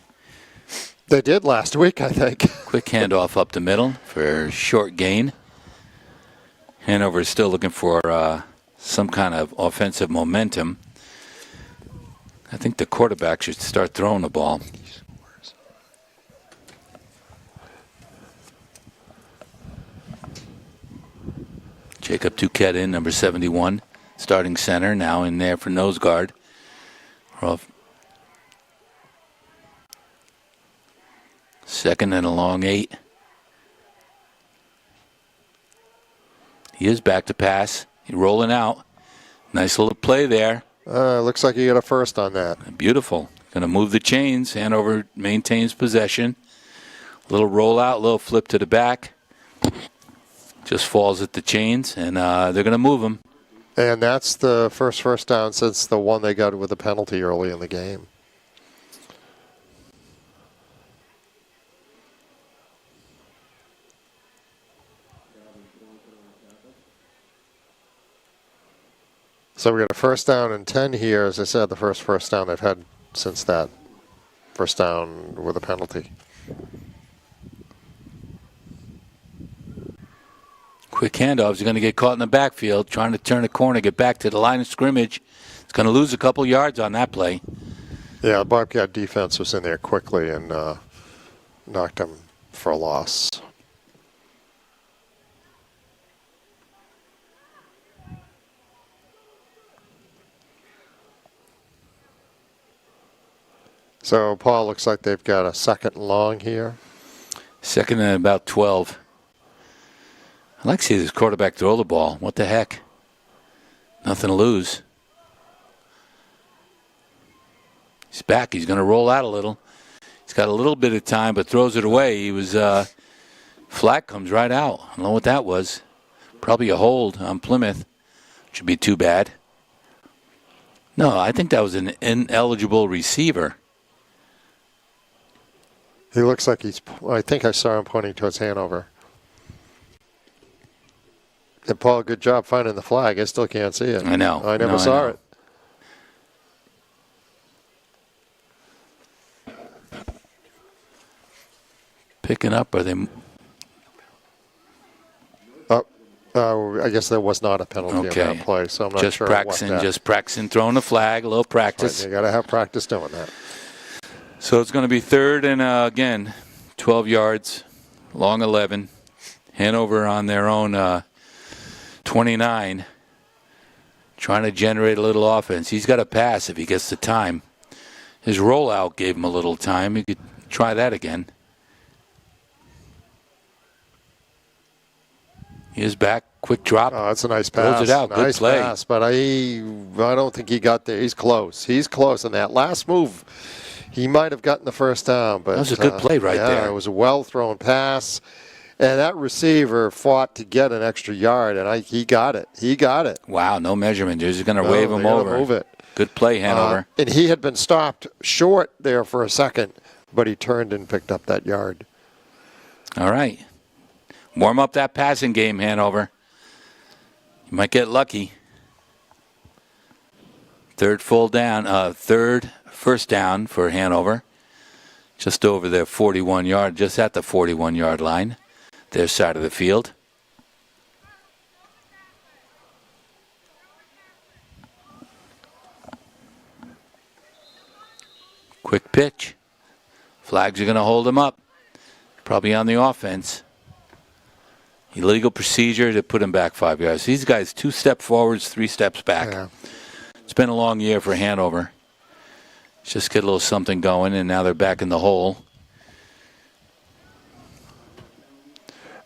They did last week, I think. Quick handoff up the middle for short gain. Hanover is still looking for some kind of offensive momentum. I think the quarterback should start throwing the ball. Jacob Duquette in, number 71, starting center, now in there for nose guard. Second and a long 8. He is back to pass. He's rolling out. Nice little play there. Looks like you got a first on that. Beautiful. Going to move the chains. Hanover maintains possession. Little rollout, little flip to the back. Just falls at the chains, and they're going to move him. And that's the first down since the one they got with a penalty early in the game. So we got a first down and 10 here. As I said, the first down they've had since that first down with a penalty. Quick handoff. He's going to get caught in the backfield, trying to turn a corner, get back to the line of scrimmage. He's going to lose a couple yards on that play. Yeah, the Bobcat defense was in there quickly and knocked him for a loss. So, Paul, looks like they've got a second and long here. Second and about 12. I'd like to see this quarterback throw the ball. What the heck? Nothing to lose. He's back. He's going to roll out a little. He's got a little bit of time, but throws it away. He was flat, comes right out. I don't know what that was. Probably a hold on Plymouth. Should be too bad. No, I think that was an ineligible receiver. He looks like I think I saw him pointing towards Hanover. And Paul, good job finding the flag. I still can't see it. I know. I never saw it. Picking up, are they? I guess there was not a penalty in that play, so I'm not just sure Just practicing throwing the flag, a little practice. Right, you got to have practice doing that. So it's going to be third and, again, 12 yards, long 11. Hanover on their own 29, trying to generate a little offense. He's got to pass if he gets the time. His rollout gave him a little time. He could try that again. He is back. Quick drop. Oh, that's a nice pass. Throws it out. Nice Good play. pass, but I don't think he got there. He's close. He's close. And that last move, he might have gotten the first down. But that was a good play right there. It was a well-thrown pass. And that receiver fought to get an extra yard, and he got it. He got it. Wow, no measurement. They're just going to wave him over. Move it. Good play, Hanover. And he had been stopped short there for a second, but he turned and picked up that yard. All right. Warm up that passing game, Hanover. You might get lucky. Third first down for Hanover. Just over their 41-yard, just at the 41-yard line. Their side of the field. Quick pitch. Flags are going to hold him up. Probably on the offense. Illegal procedure to put him back 5 yards. These guys 2 steps forwards, 3 steps back. Yeah. It's been a long year for Hanover. Just get a little something going, and now they're back in the hole.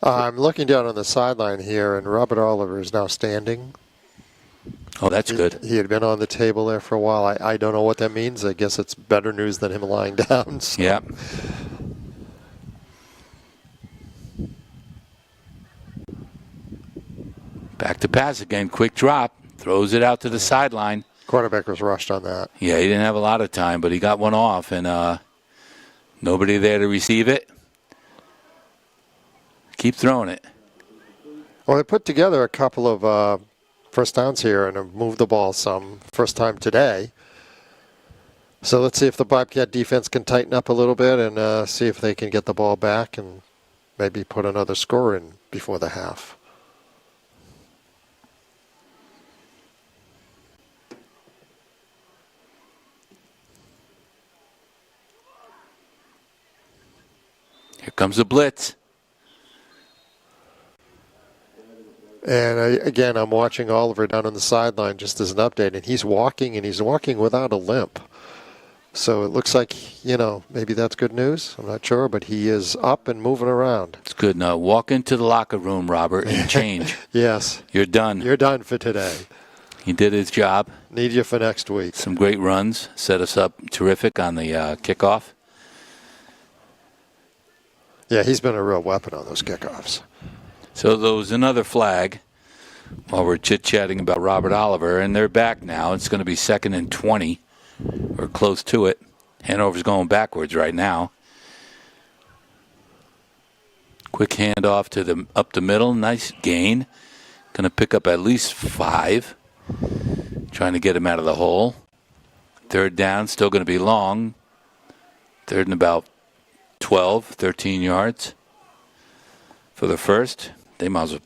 I'm looking down on the sideline here, and Robert Oliver is now standing. Oh, that's good. He had been on the table there for a while. I don't know what that means. I guess it's better news than him lying down. So. Yeah. Back to pass again. Quick drop. Throws it out to the sideline. Quarterback was rushed on that. Yeah, he didn't have a lot of time, but he got one off, and nobody there to receive it. Keep throwing it. Well, they put together a couple of first downs here and have moved the ball some. First time today. So let's see if the Bobcat defense can tighten up a little bit and see if they can get the ball back and maybe put another score in before the half. Here comes the blitz. And again, I'm watching Oliver down on the sideline just as an update, and he's walking without a limp. So it looks like, maybe that's good news. I'm not sure, but he is up and moving around. It's good. Now walk into the locker room, Robert, and change. Yes. You're done. You're done for today. He did his job. Need you for next week. Some great runs. Set us up terrific on the kickoff. Yeah, he's been a real weapon on those kickoffs. So there was another flag while we're chit-chatting about Robert Oliver, and they're back now. It's going to be 2nd and 20, or close to it. Hanover's going backwards right now. Quick handoff to up the middle. Nice gain. Going to pick up at least 5. Trying to get him out of the hole. 3rd down, still going to be long. 3rd and about 12, 13 yards for the first. They might as well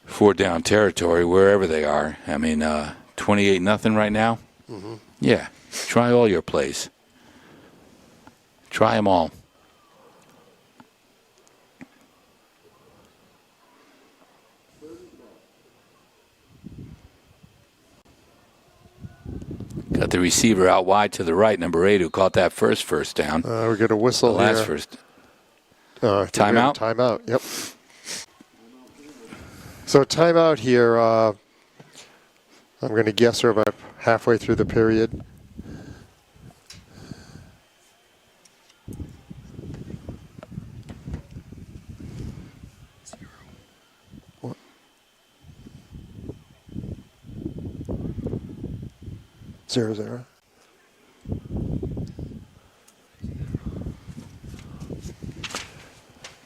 4-down territory wherever they are. I mean, 28-0 right now. Mm-hmm. Yeah, try all your plays. Try them all. Got the receiver out wide to the right, number 8, who caught that first down. We get a whistle the last here. First. Timeout? Timeout, yep. So timeout here, I'm going to guess we're about halfway through the period. What? 0-0.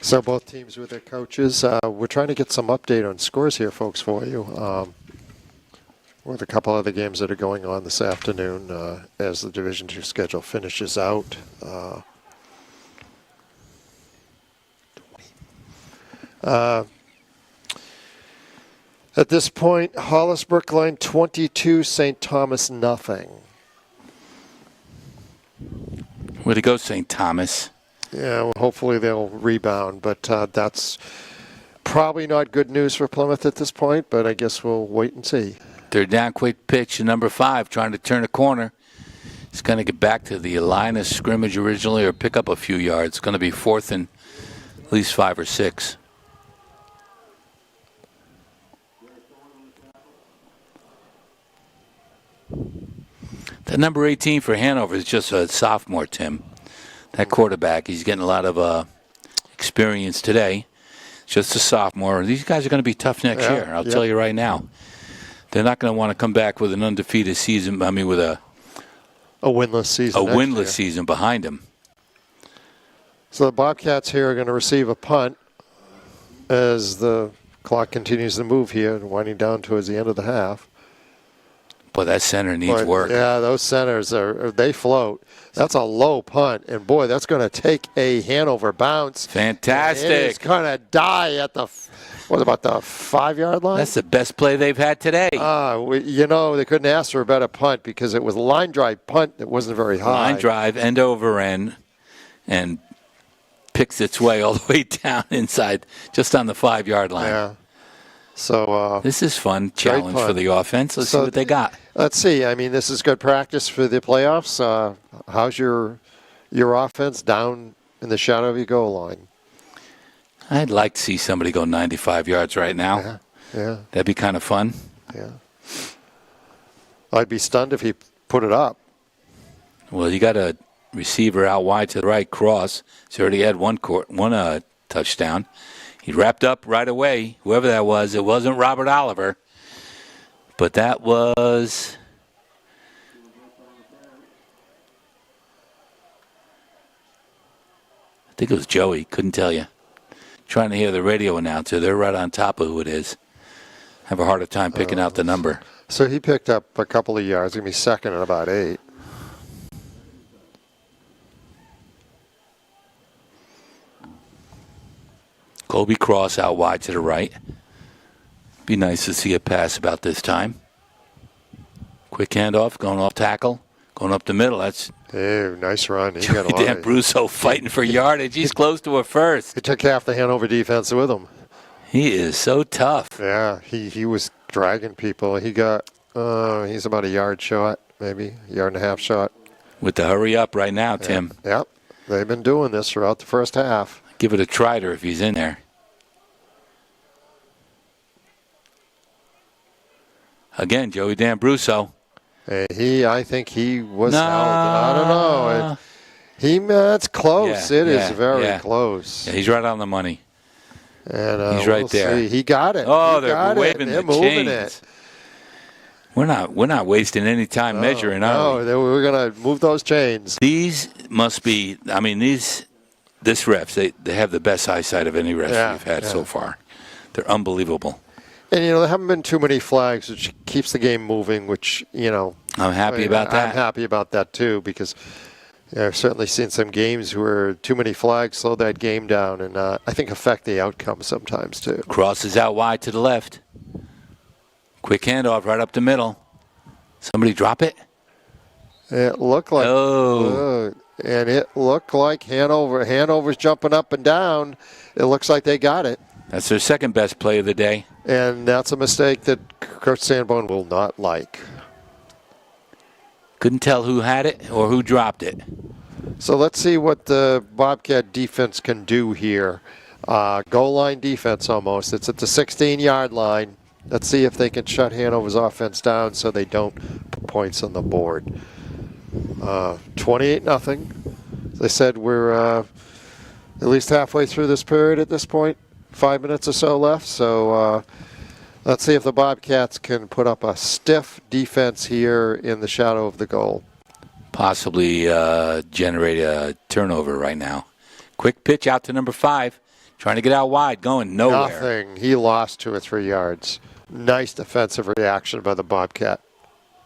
So both teams with their coaches. We're trying to get some update on scores here, folks, for you. With a couple other games that are going on this afternoon as the Division II schedule finishes out. At this point, Hollis Brookline 22, St. Thomas nothing. Way to go, St. Thomas. Yeah, well, hopefully they'll rebound, but that's probably not good news for Plymouth at this point, but I guess we'll wait and see. 3rd down, quick pitch to number 5, trying to turn a corner. He's going to get back to the line of scrimmage originally or pick up a few yards. It's going to be 4th and at least 5 or 6. That number 18 for Hanover is just a sophomore, Tim. That quarterback, he's getting a lot of experience today. Just a sophomore. These guys are going to be tough next year, I'll tell you right now. They're not going to want to come back with an undefeated season, with a winless season. A winless season behind them. So the Bobcats here are going to receive a punt as the clock continues to move here and winding down towards the end of the half. Boy, that center needs work. Yeah, those centers, they float. That's a low punt, and boy, that's going to take a Hanover bounce. Fantastic. It's going to die at the, about the 5-yard line? That's the best play they've had today. They couldn't ask for a better punt because it was a line drive punt that wasn't very high. Line drive, end over end, and picks its way all the way down inside, just on the 5-yard line. Yeah. So this is fun challenge for the offense. Let's see what they got. Let's see. I mean, this is good practice for the playoffs. How's your offense down in the shadow of your goal line? I'd like to see somebody go 95 yards right now. Yeah. That'd be kind of fun. Yeah. I'd be stunned if he put it up. Well, you got a receiver out wide to the right, cross. He's already had one touchdown. He wrapped up right away, whoever that was. It wasn't Robert Oliver, but that was... I think it was Joey. Couldn't tell you. Trying to hear the radio announcer. They're right on top of who it is. Have a harder time picking out the number. So he picked up a couple of yards. Going to be second at about 8. Colby Cross out wide to the right. Be nice to see a pass about this time. Quick handoff, going off tackle, going up the middle. That's nice run. He Joey got a lot of, D'Ambruso fighting for yardage. He's close to a first. He took half the Hanover defense with him. He is so tough. Yeah, he was dragging people. He got, he's about a yard short, maybe, a yard and a half short. With the hurry up right now, Tim. Yep. They've been doing this throughout the first half. Give it a Trider if he's in there. Again, Joey D'Ambruso. I think he was held. I don't know. That's close. Yeah, It is very close. Yeah, he's right on the money. And he's right there. See. He got it. Oh, he they're waving They're the moving chains. it. We're not wasting any time measuring, are we? No, we're going to move those chains. These must be, this refs, they have the best eyesight of any refs we've had so far. They're unbelievable. And, there haven't been too many flags, which keeps the game moving, which, I'm happy about that. I'm happy about that, too, because I've certainly seen some games where too many flags slow that game down and I think affect the outcome sometimes, too. Crosses out wide to the left. Quick handoff right up the middle. Somebody drop it? It looked like... and it looked like Hanover's jumping up and down. It looks like they got it. That's their second best play of the day. And that's a mistake that Coach Sanborn will not like. Couldn't tell who had it or who dropped it. So let's see what the Bobcat defense can do here. Goal line defense almost. It's at the 16-yard line. Let's see if they can shut Hanover's offense down so they don't put points on the board. 28-0. As I said, we're at least halfway through this period at this point. 5 minutes or so left. So let's see if the Bobcats can put up a stiff defense here in the shadow of the goal. Possibly generate a turnover right now. Quick pitch out to number 5. Trying to get out wide, going nowhere. Nothing. He lost 2 or 3 yards. Nice defensive reaction by the Bobcat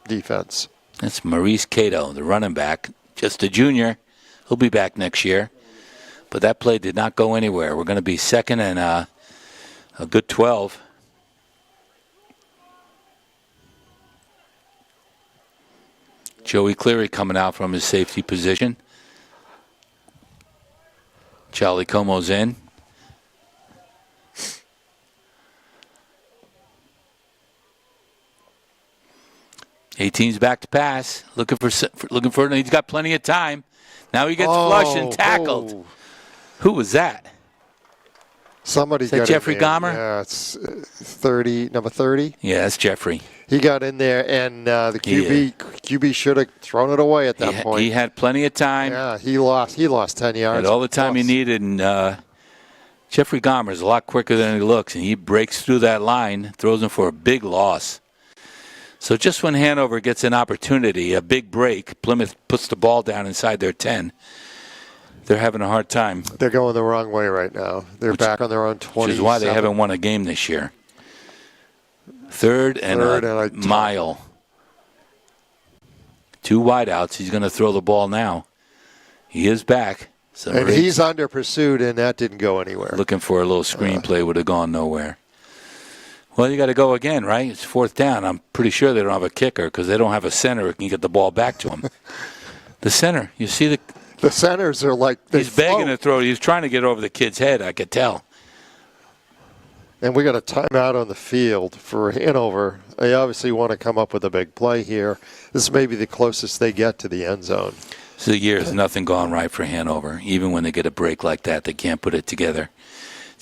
defense. That's Maurice Cato, the running back. Just a junior. He'll be back next year. But that play did not go anywhere. We're going to be second and a good 12. Joey Cleary coming out from his safety position. Charlie Como's in. He's back to pass. Looking for. He's got plenty of time. Now he gets flushed and tackled. Oh. Who was that? Somebody Is that got Jeffrey in there. Gomer? Yeah, it's 30, number 30. Yeah, that's Jeffrey. He got in there, and the QB should have thrown it away at that point. He had plenty of time. Yeah, he lost 10 yards. Had all the time he needed, and Jeffrey Gomer is a lot quicker than he looks, and he breaks through that line, throws him for a big loss. So just when Hanover gets an opportunity, a big break, Plymouth puts the ball down inside their 10. They're having a hard time. They're going the wrong way right now. They're back on their own 20. Which is why they haven't won a game this year. Third and a mile. 2 wideouts. He's going to throw the ball now. He is back. And he's under pursuit, and that didn't go anywhere. Looking for a little screenplay would have gone nowhere. Well, you got to go again, right? It's 4th down. I'm pretty sure they don't have a kicker because they don't have a center who can get the ball back to him. The center, you see the centers are like he's begging to throw. He's trying to get over the kid's head. I could tell. And we got a timeout on the field for Hanover. They obviously want to come up with a big play here. This may be the closest they get to the end zone. This year has nothing gone right for Hanover. Even when they get a break like that, they can't put it together.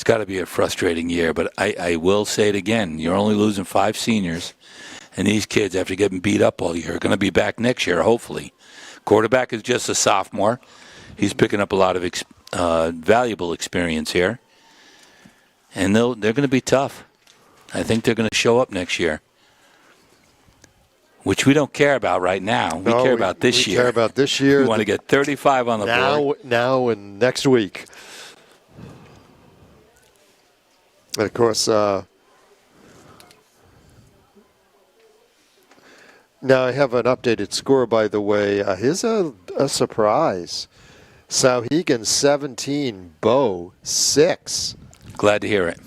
It's got to be a frustrating year, but I will say it again. You're only losing 5 seniors, and these kids, after getting beat up all year, are going to be back next year, hopefully. Quarterback is just a sophomore. He's picking up a lot of valuable experience here. And they're going to be tough. I think they're going to show up next year, which we don't care about right now. We care about this year. We care about this year. We want to get 35 on the board. Now and next week. And, of course, now I have an updated score, by the way. Here's a surprise. Sauhegan 17, Bo 6. Glad to hear it.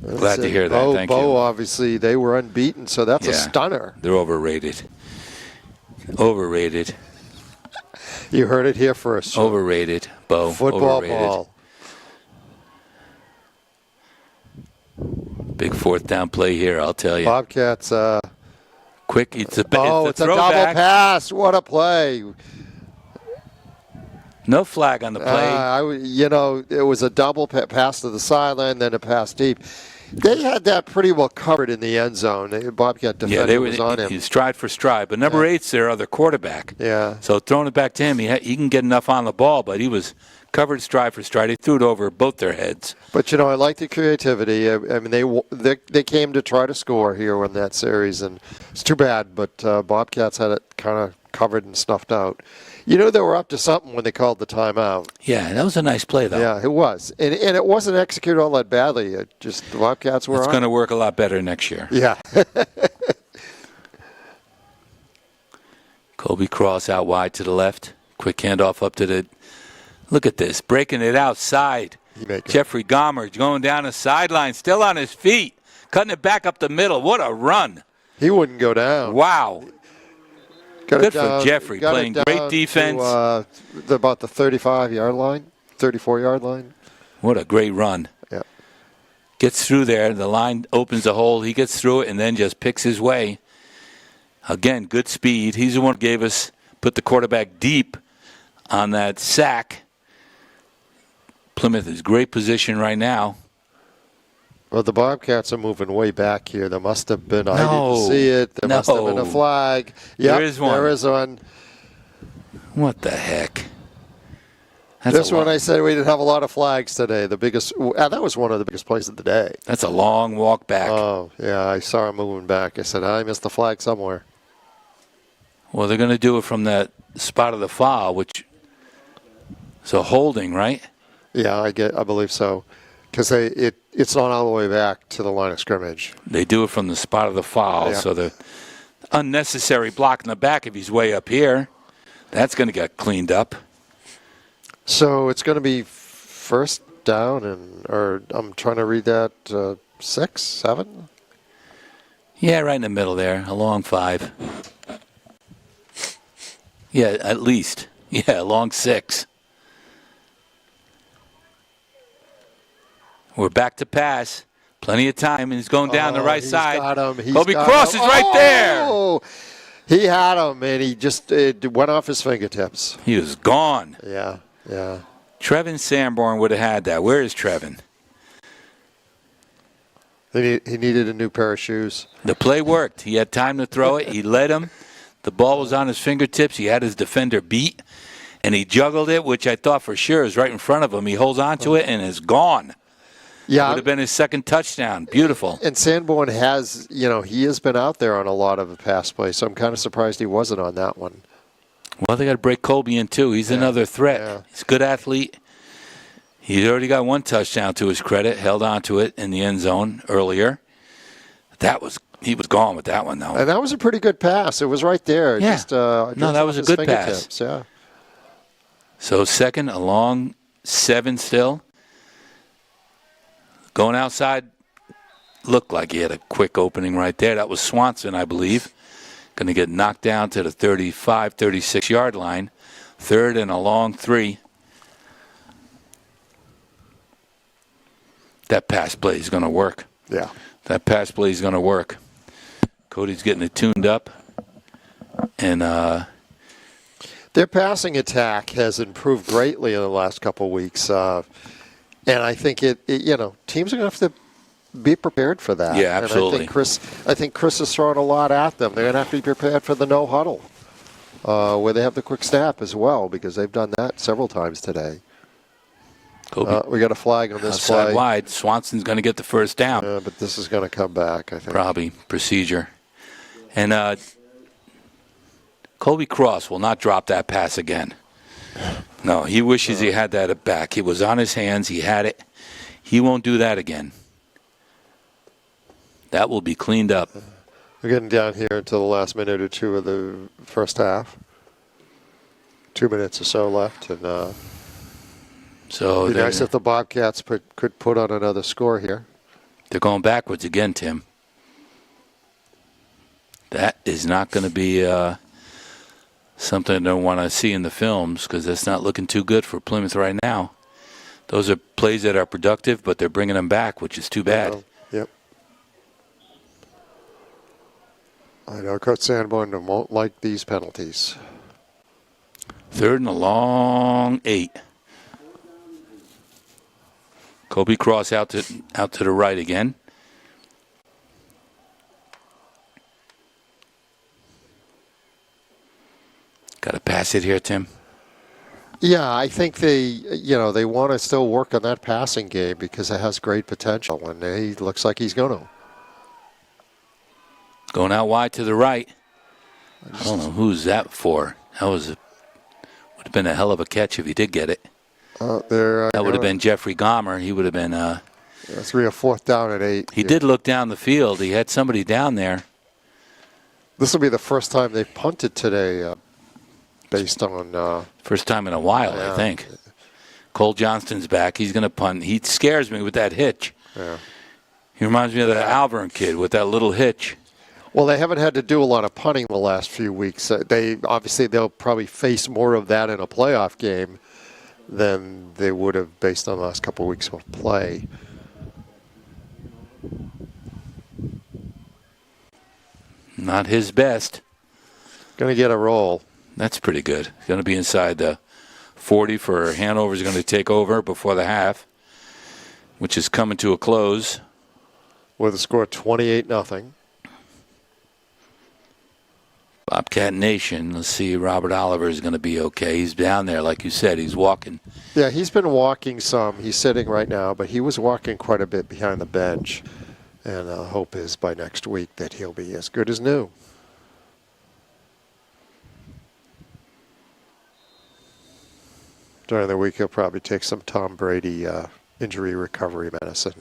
Glad to hear that. Thank you. Bo, obviously, they were unbeaten, so that's a stunner. They're overrated. Overrated. You heard it here first. Overrated, Bo. Football overrated. ball. Big 4th down play here, I'll tell you. Bobcats. Quick, it's a double pass. What a play. No flag on the play. It was a double pass to the sideline, then a pass deep. They had that pretty well covered in the end zone. The Bobcat defender was on him. Stride for stride. But number 8's their other quarterback. Yeah. So throwing it back to him, he can get enough on the ball, but he was covered stride for stride. He threw it over both their heads. But, I like the creativity. I mean, they came to try to score here in that series, and it's too bad, but Bobcats had it kind of covered and snuffed out. They were up to something when they called the timeout. Yeah, that was a nice play, though. Yeah, it was. And it wasn't executed all that badly. The Bobcats were on. It's going to work a lot better next year. Yeah. Colby Cross out wide to the left. Quick handoff up to the... Look at this. Breaking it outside. Jeffrey Gomer going down the sideline, still on his feet. Cutting it back up the middle. What a run. He wouldn't go down. Wow. Good for Jeffrey, playing great defense. To, about the 35-yard line, 34-yard line. What a great run. Yeah. Gets through there. The line opens a hole. He gets through it and then just picks his way. Again, good speed. He's the one who put the quarterback deep on that sack. Plymouth is great position right now. Well, the Bobcats are moving way back here. There must have been. I didn't see it. There must have been a flag. Yep, there is one. There is one. What the heck? This one, I said we didn't have a lot of flags today. The biggest. That was one of the biggest plays of the day. That's a long walk back. Oh, yeah. I saw him moving back. I said, I missed the flag somewhere. Well, they're going to do it from that spot of the foul, which is a holding, right? Yeah, I believe so. Because it's not all the way back to the line of scrimmage. They do it from the spot of the foul, so the unnecessary block in the back if he's way up here, that's going to get cleaned up. So it's going to be first down, or I'm trying to read that, 6, 7? Yeah, right in the middle there, a long 5. Yeah, at least. Yeah, a long 6. We're back to pass. Plenty of time, and he's going down the right side. Kobe Cross is right there. He had him, and he just went off his fingertips. He was gone. Yeah. Trevin Sanborn would have had that. Where is Trevin? He needed a new pair of shoes. The play worked. He had time to throw it. He led him. The ball was on his fingertips. He had his defender beat, and he juggled it, which I thought for sure is right in front of him. He holds on to it and is gone. Yeah, would have been his second touchdown. Beautiful. And Sanborn has, he has been out there on a lot of the pass plays, so I'm kind of surprised he wasn't on that one. Well, they got to break Colby in, too. He's another threat. Yeah. He's a good athlete. He's already got one touchdown to his credit, held on to it in the end zone earlier. He was gone with that one, though. And that was a pretty good pass. It was right there. Yeah. That was a good pass. Yeah. So second, a long 7 still. Going outside, looked like he had a quick opening right there. That was Swanson, I believe. Going to get knocked down to the 35, 36-yard line. Third and a long 3. That pass play is going to work. Yeah. That pass play is going to work. Cody's getting it tuned up. And their passing attack has improved greatly in the last couple of weeks. And I think teams are going to have to be prepared for that. Yeah, absolutely. And I think Chris is throwing a lot at them. They're going to have to be prepared for the no huddle, where they have the quick snap as well, because they've done that several times today. We got a flag on this outside play. Wide. Swanson's going to get the first down. But this is going to come back, I think. Probably procedure. And Colby Cross will not drop that pass again. No, he wishes he had that back. It was on his hands. He had it. He won't do that again. That will be cleaned up. We're getting down here into the last minute or two of the first half. 2 minutes or so left, and so it'd be nice if the Bobcats could put on another score here. They're going backwards again, Tim. That is not going to be something I don't want to see in the films, because that's not looking too good for Plymouth right now. Those are plays that are productive, but they're bringing them back, which is too bad. Yep. I know Coach Sanborn won't like these penalties. 3rd and a long 8. Colby Cross out to the right again. Got to pass it here, Tim. Yeah, I think they want to still work on that passing game because it has great potential, and he looks like he's going to. Going out wide to the right. I don't know who's that for. Would have been a hell of a catch if he did get it. That would have been Jeffrey Gomer. He would have been 3 or 4th down at 8. He did look down the field. He had somebody down there. This will be the first time they punted today, based on first time in a while, I think. Cole Johnston's back. He's going to punt. He scares me with that hitch. Yeah. He reminds me of that Alvern kid with that little hitch. Well, they haven't had to do a lot of punting the last few weeks. They'll probably face more of that in a playoff game than they would have based on the last couple of weeks of play. Not his best. Going to get a roll. That's pretty good. Going to be inside the 40 for Hanover's going to take over before the half, which is coming to a close. With a score 28-0. Bobcat Nation. Let's see. Robert Oliver is going to be okay. He's down there, like you said. He's walking. Yeah, he's been walking some. He's sitting right now, but he was walking quite a bit behind the bench. And hope is by next week that he'll be as good as new. During the week, he'll probably take some Tom Brady injury recovery medicine.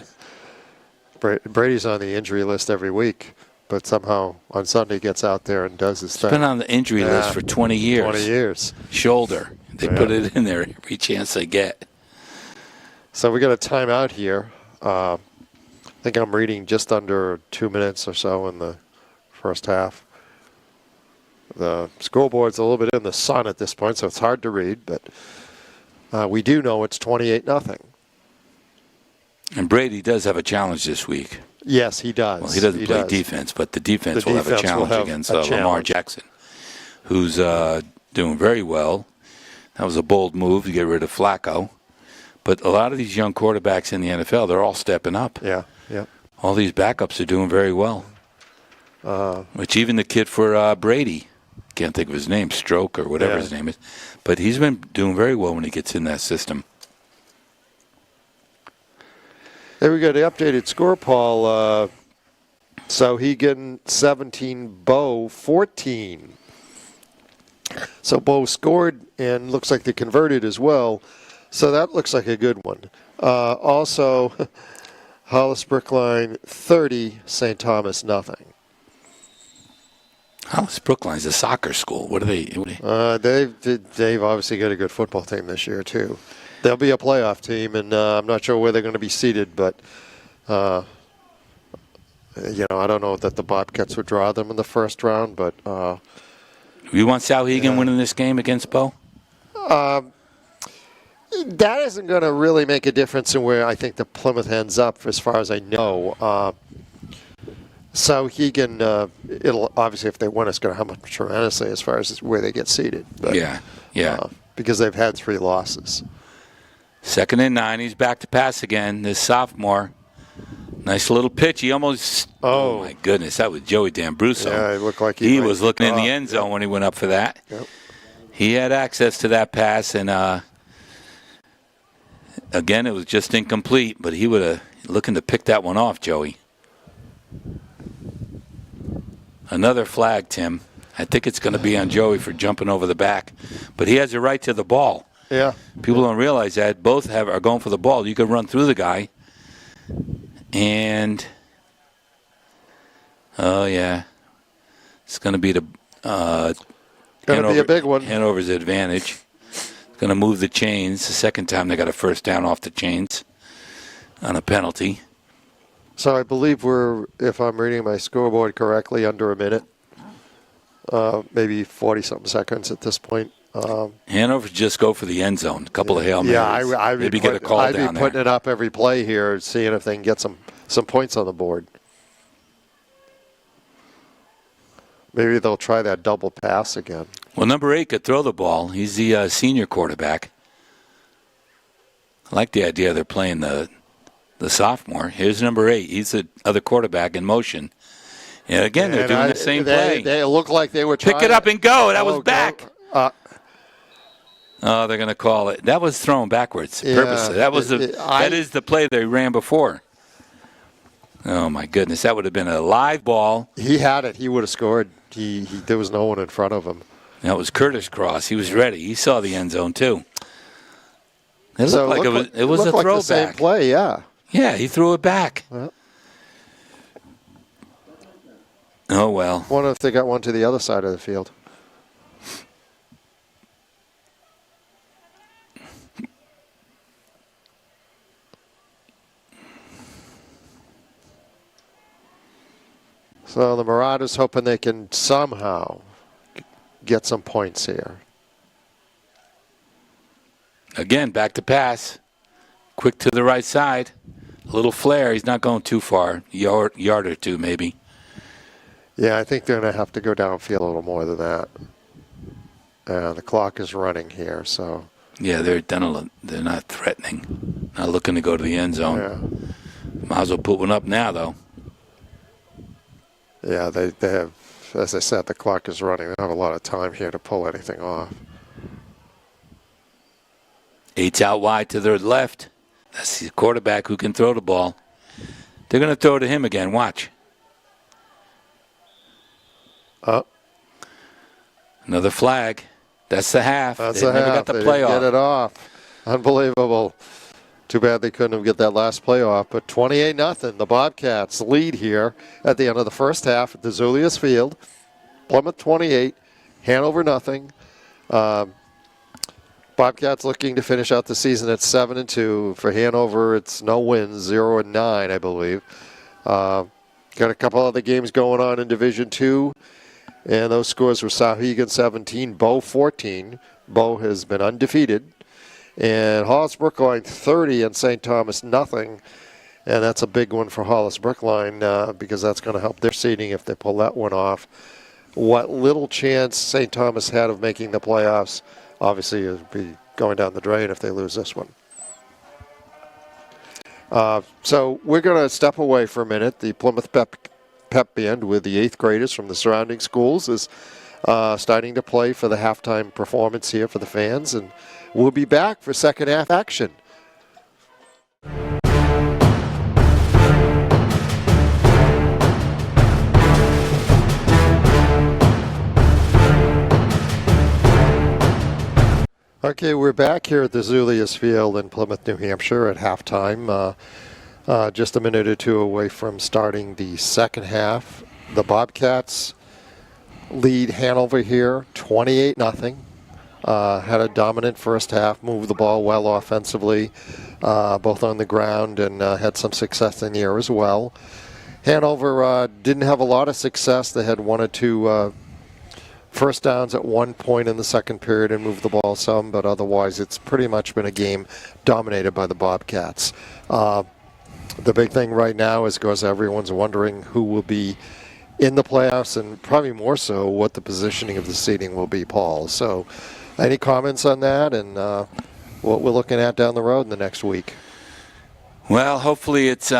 Brady's on the injury list every week, but somehow on Sunday gets out there and does his thing. He's been on the injury list for 20 years. 20 years. Shoulder. They put it in there every chance they get. So we got a timeout here. I think I'm reading just under 2 minutes or so in the first half. The scoreboard's a little bit in the sun at this point, so it's hard to read, but we do know it's 28-0. And Brady does have a challenge this week. Yes, he does. Well, he doesn't play defense, but the defense will have a challenge against Lamar Jackson, who's doing very well. That was a bold move to get rid of Flacco. But a lot of these young quarterbacks in the NFL, they're all stepping up. Yeah. All these backups are doing very well. Which even the kid for Brady, can't think of his name, Stroke or whatever his name is, but he's been doing very well when he gets in that system. There we go, the updated score, Paul. Sauhegan 17, Bo 14. So Bo scored and looks like they converted as well. So that looks like a good one. Also, Hollis Brookline 30, St. Thomas nothing. Hollis Brookline's a soccer school. What are they? They've obviously got a good football team this year too. They'll be a playoff team, and I'm not sure where they're going to be seated, but I don't know that the Bobcats would draw them in the first round, but you want Sauhegan winning this game against Bo? That isn't going to really make a difference in where I think the Plymouth ends up, as far as I know. Sauhegan, it'll obviously, if they win, it's going to help tremendously as far as where they get seated. But, Yeah. because they've had 3 losses. 2nd and 9. He's back to pass again. This sophomore. Nice little pitch. He almost. Oh my goodness, that was Joey D'Ambruso. Yeah, it looked like he was looking in the end zone when he went up for that. Yep. He had access to that pass, and again, it was just incomplete. But he would have looking to pick that one off, Joey. Another flag, Tim. I think it's going to be on Joey for jumping over the back, but he has a right to the ball. Yeah. People don't realize that both are going for the ball. You could run through the guy, and oh yeah, it's going to be Going to be a big one. Hanover's advantage. Going to move the chains. The second time they got a first down off the chains on a penalty. So I believe we're, if I'm reading my scoreboard correctly, under a minute. Maybe 40-something seconds at this point. Hanover just go for the end zone. A couple of Hail Marys. Yeah, I'd get a call down there. I'd be putting it up every play here, seeing if they can get some points on the board. Maybe they'll try that double pass again. Well, number 8 could throw the ball. He's the senior quarterback. I like the idea they're playing the sophomore. Here's number 8. He's the other quarterback in motion. And again, they're doing the same play. They look like they were trying. Pick it up and go. That was back. Oh, they're going to call it. That was thrown backwards purposely. That was that is the play they ran before. Oh my goodness, that would have been a live ball. He had it. He would have scored. There was no one in front of him. That was Curtis Cross. He was ready. He saw the end zone too. It looked like it was a throwback. The same play, yeah. Yeah, he threw it back. Well, oh well. Wonder if they got one to the other side of the field. So the Marauders hoping they can somehow get some points here. Again, back to pass. Quick to the right side. A little flare. He's not going too far. Yard or two, maybe. Yeah, I think they're going to have to go downfield a little more than that. The clock is running here, so. Yeah, they're not threatening. Not looking to go to the end zone. Yeah. Might as well put one up now, though. Yeah, they have, as I said, the clock is running. They don't have a lot of time here to pull anything off. 8's out wide to their left. That's the quarterback who can throw the ball. They're going to throw to him again. Watch. Another flag. That's the half. That's they the never half. got the They playoff. didn't get it off. Unbelievable. Too bad they couldn't get that last playoff. But 28-0. The Bobcats lead here at the end of the first half at the Julius Field. Plymouth 28, Hanover 0. Bobcats looking to finish out the season at 7-2. For Hanover, it's no wins, 0-9, I believe. Got a couple other games going on in Division II, and those scores were Sauhegan 17, Bow 14. Bow has been undefeated. And Hollis Brookline 30 and St. Thomas 0. And that's a big one for Hollis Brookline because that's going to help their seeding if they pull that one off. What little chance St. Thomas had of making the playoffs, obviously, it would be going down the drain if they lose this one. So we're going to step away for a minute. The Plymouth Pep Band with the 8th graders from the surrounding schools is starting to play for the halftime performance here for the fans. And we'll be back for second half action. Okay, we're back here at the Julius Field in Plymouth, New Hampshire at halftime. Just a minute or two away from starting the second half. The Bobcats lead Hanover here 28-0. Had a dominant first half, moved the ball well offensively, both on the ground, and had some success in the air as well. Hanover didn't have a lot of success. They had one or two first downs at one point in the second period and moved the ball some, but otherwise it's pretty much been a game dominated by the Bobcats. The big thing right now is, because everyone's wondering who will be in the playoffs, and probably more so what the positioning of the seeding will be, Paul. So any comments on that, and what we're looking at down the road in the next week. Well, hopefully it's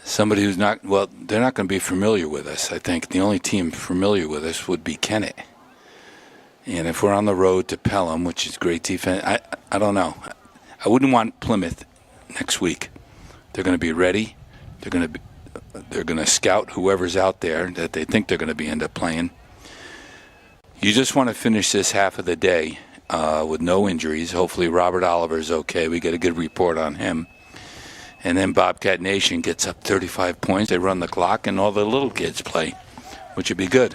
somebody who's not, well, they're not going to be familiar with us. I think the only team familiar with us would be Kennett. And if we're on the road to Pelham, which is great defense, I don't know. I wouldn't want Plymouth next week. They're going to be ready. They're going to scout whoever's out there that they think they're going to end up playing. You just want to finish this half of the day with no injuries. Hopefully Robert Oliver's okay. We get a good report on him. And then Bobcat Nation gets up 35 points. They run the clock, and all the little kids play, which would be good.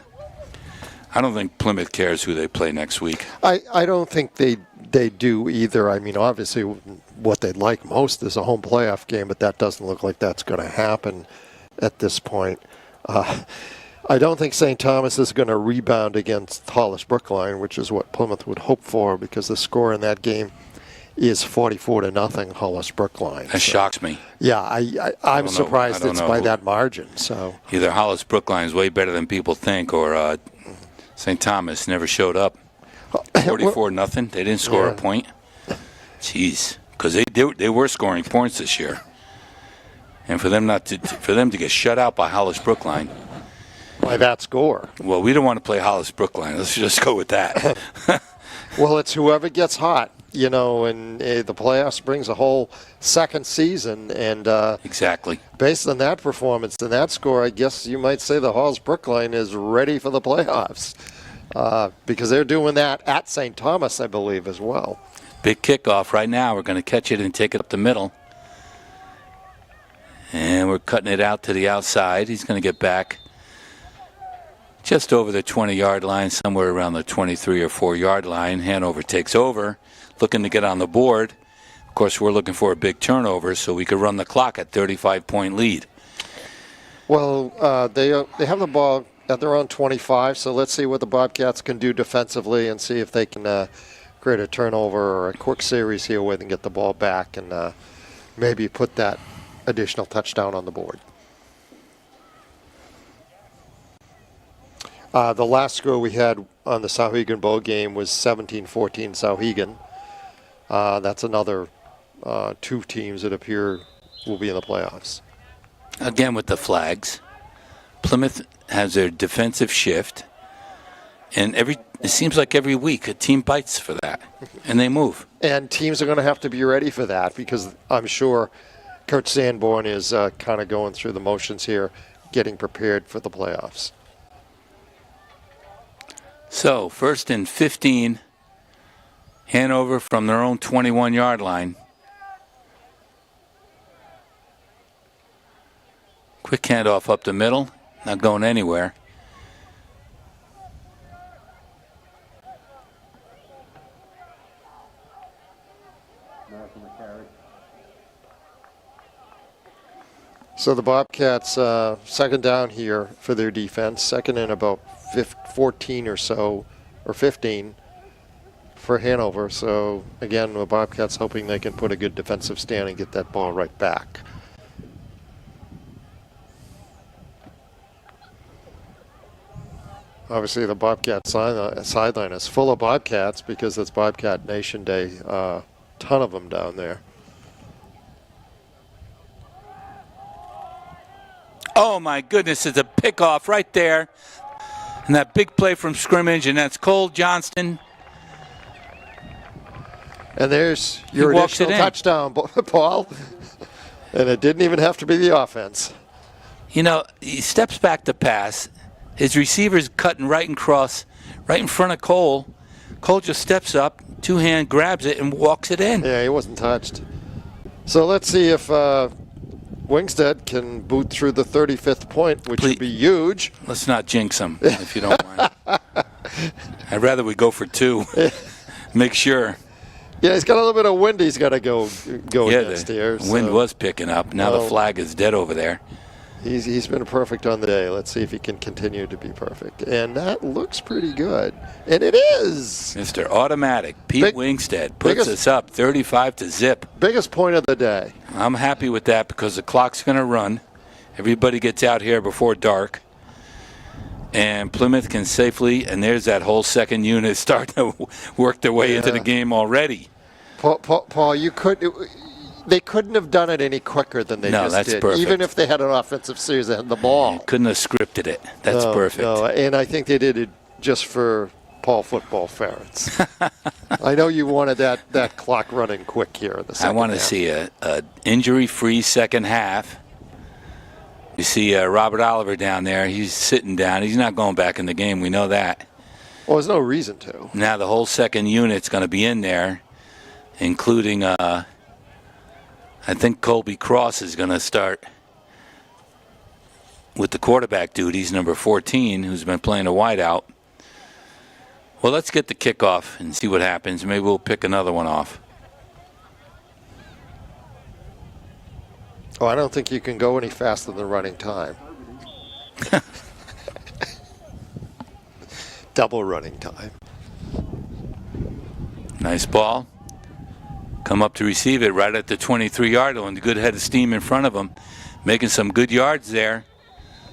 I don't think Plymouth cares who they play next week. I don't think they do either. I mean, obviously, what they'd like most is a home playoff game, but that doesn't look like that's going to happen at this point. I don't think St. Thomas is going to rebound against Hollis Brookline, which is what Plymouth would hope for, because the score in that game is 44-0 Hollis Brookline. That shocks me. Yeah, I'm surprised it's by that margin. So either Hollis Brookline is way better than people think, or St. Thomas never showed up. 44-0. They didn't score a point. Jeez, because they were scoring points this year, and for them to get shut out by Hollis Brookline. By that score. Well, we don't want to play Hollis Brookline. Let's just go with that. Well, it's whoever gets hot, and the playoffs brings a whole second season. And exactly. Based on that performance and that score, I guess you might say the Hollis Brookline is ready for the playoffs because they're doing that at St. Thomas, I believe, as well. Big kickoff right now. We're going to catch it and take it up the middle. And we're cutting it out to the outside. He's going to get back just over the 20-yard line, somewhere around the 23 or 4-yard line. Hanover takes over, looking to get on the board. Of course, we're looking for a big turnover so we could run the clock at 35-point lead. Well, they have the ball at their own 25, so let's see what the Bobcats can do defensively and see if they can create a turnover or a quick series here where they can get the ball back and maybe put that additional touchdown on the board. The last score we had on the Sauhegan Bowl game was 17-14 Sauhegan. That's another two teams that appear will be in the playoffs. Again with the flags. Plymouth has their defensive shift, and it seems like every week a team bites for that, and they move. And teams are going to have to be ready for that because I'm sure Coach Sanborn is kind of going through the motions here, getting prepared for the playoffs. So, 1st and 15, Hanover from their own 21-yard line. Quick handoff up the middle, not going anywhere. So the Bobcats second down here for their defense, second and about 14 or so, or 15 for Hanover. So again, the Bobcats hoping they can put a good defensive stand and get that ball right back. Obviously the Bobcat sideline is full of Bobcats because it's Bobcat Nation Day. Ton of them down there. Oh my goodness, it's a pickoff right there. And that big play from scrimmage, and that's Cole Johnston. And there's your additional touchdown, Paul. And it didn't even have to be the offense. He steps back to pass. His receiver's cutting right and cross, right in front of Cole. Cole just steps up, two-hand grabs it, and walks it in. Yeah, he wasn't touched. So let's see if Wingstead can boot through the 35th point, which would be huge. Let's not jinx him, if you don't mind. I'd rather we go for two. Make sure. Yeah, he's got a little bit of wind he's got to go against here. The wind was picking up. Now the flag is dead over there. He's been perfect on the day. Let's see if he can continue to be perfect. And that looks pretty good. And it is. Mr. Automatic, Pete Wingstead, puts us up 35-0. Biggest point of the day. I'm happy with that because the clock's going to run. Everybody gets out here before dark. And Plymouth can safely, and there's that whole second unit starting to work their way into the game already. Paul, they couldn't have done it any quicker than they just did. Perfect. Even if they had an offensive series that had the ball. Couldn't have scripted it. That's perfect. No, and I think they did it just for Paul football ferrets. I know you wanted that clock running quick here in the second half. I want to see a injury-free second half. You see Robert Oliver down there. He's sitting down. He's not going back in the game. We know that. Well, there's no reason to. Now the whole second unit's going to be in there, including, I think Colby Cross is going to start with the quarterback duties, number 14, who's been playing a wideout. Well, let's get the kickoff and see what happens. Maybe we'll pick another one off. Oh, I don't think you can go any faster than running time. Double running time. Nice ball. Come up to receive it right at the 23-yard line. A good head of steam in front of him. Making some good yards there.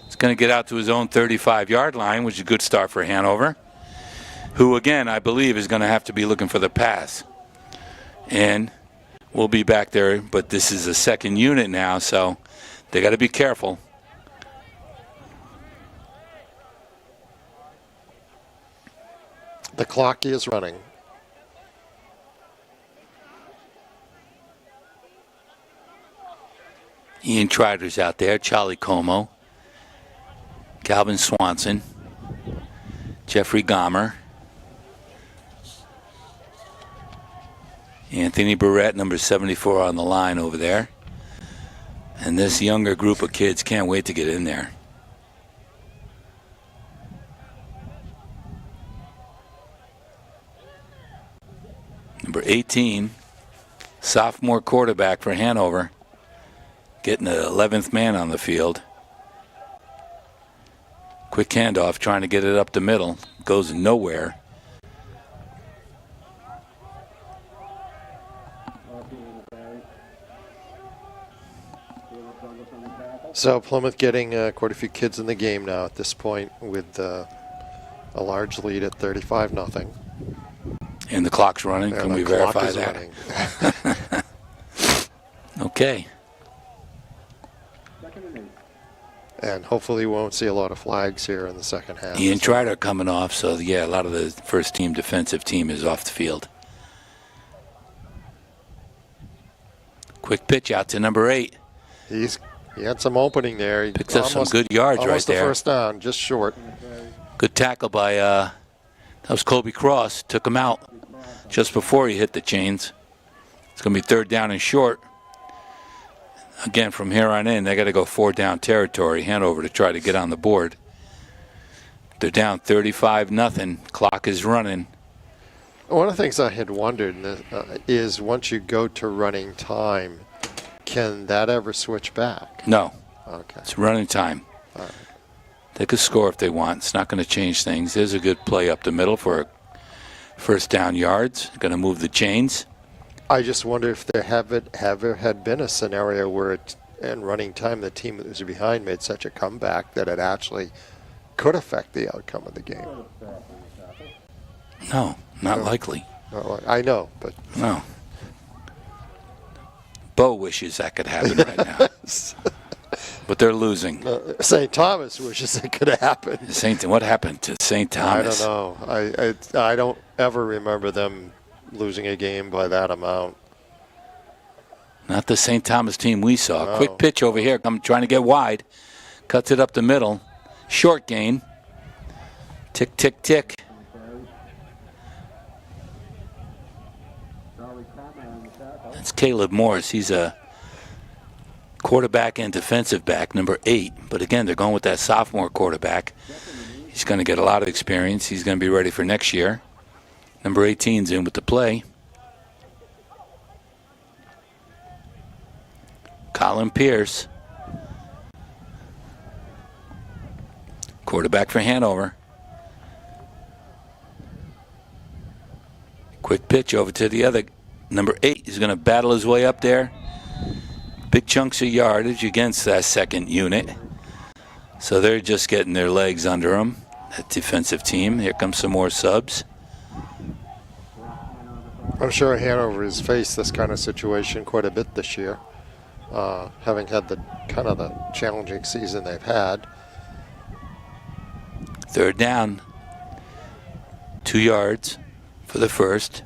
He's going to get out to his own 35-yard line, which is a good start for Hanover, who, again, I believe is going to have to be looking for the pass. And we'll be back there, but this is a second unit now, so they got to be careful. The clock is running. Ian Trider's out there, Charlie Como, Calvin Swanson, Jeffrey Gomer, Anthony Barrett, number 74 on the line over there. And this younger group of kids can't wait to get in there. Number 18, sophomore quarterback for Hanover, getting the 11th man on the field. Quick handoff, trying to get it up the middle. Goes nowhere. So Plymouth getting quite a few kids in the game now at this point with a large lead at 35-0. And the clock's running. And can we verify that? Okay. And hopefully we won't see a lot of flags here in the second half. Ian Trider coming off, so yeah, a lot of the first team defensive team is off the field. Quick pitch out to number 8. He had some opening there. He picks up some good yards right there. Almost the first down, just short. Good tackle by, that was Colby Cross. Took him out just before he hit the chains. It's going to be third down and short. Again, from here on in, they got to go 4-down territory, Hanover, to try to get on the board. They're down 35-0. Clock is running. One of the things I had wondered is once you go to running time, can that ever switch back? No. Okay. It's running time. All right. They could score if they want. It's not going to change things. There's a good play up the middle for first down yards. Going to move the chains. I just wonder if there ever had been a scenario where in running time the team that was behind made such a comeback that it actually could affect the outcome of the game. No, not likely. No, I know, but No. Bo wishes that could happen right now. But they're losing. St. Thomas wishes it could happen. What happened to St. Thomas? I don't know. I don't ever remember them losing a game by that amount. Not the St. Thomas team we saw. No. Quick pitch over here, trying to get wide. Cuts it up the middle. Short gain. Tick, tick, tick. That's Caleb Morris. He's a quarterback and defensive back, number 8. But again, they're going with that sophomore quarterback. He's going to get a lot of experience. He's going to be ready for next year. Number 18's in with the play. Colin Pierce. Quarterback for Hanover. Quick pitch over to the other. Number 8 is going to battle his way up there. Big chunks of yardage against that second unit. So they're just getting their legs under him. that defensive team. Here comes some more subs. I'm sure Hanover has faced this kind of situation quite a bit this year, having had the kind of the challenging season they've had. Third down. 2 yards for the first.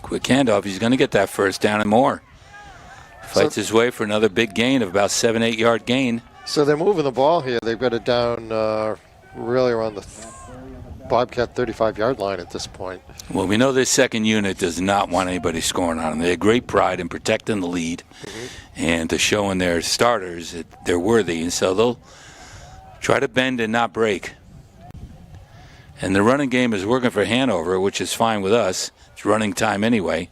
Quick handoff. He's going to get that first down and more. Fights his way for another big gain of about 7-8 yard gain. So they're moving the ball here. They've got it down really around the Bobcat 35-yard line at this point. Well, we know this second unit does not want anybody scoring on them. They have great pride in protecting the lead and to showing their starters that they're worthy. And so they'll try to bend and not break. And the running game is working for Hanover, which is fine with us. It's running time anyway.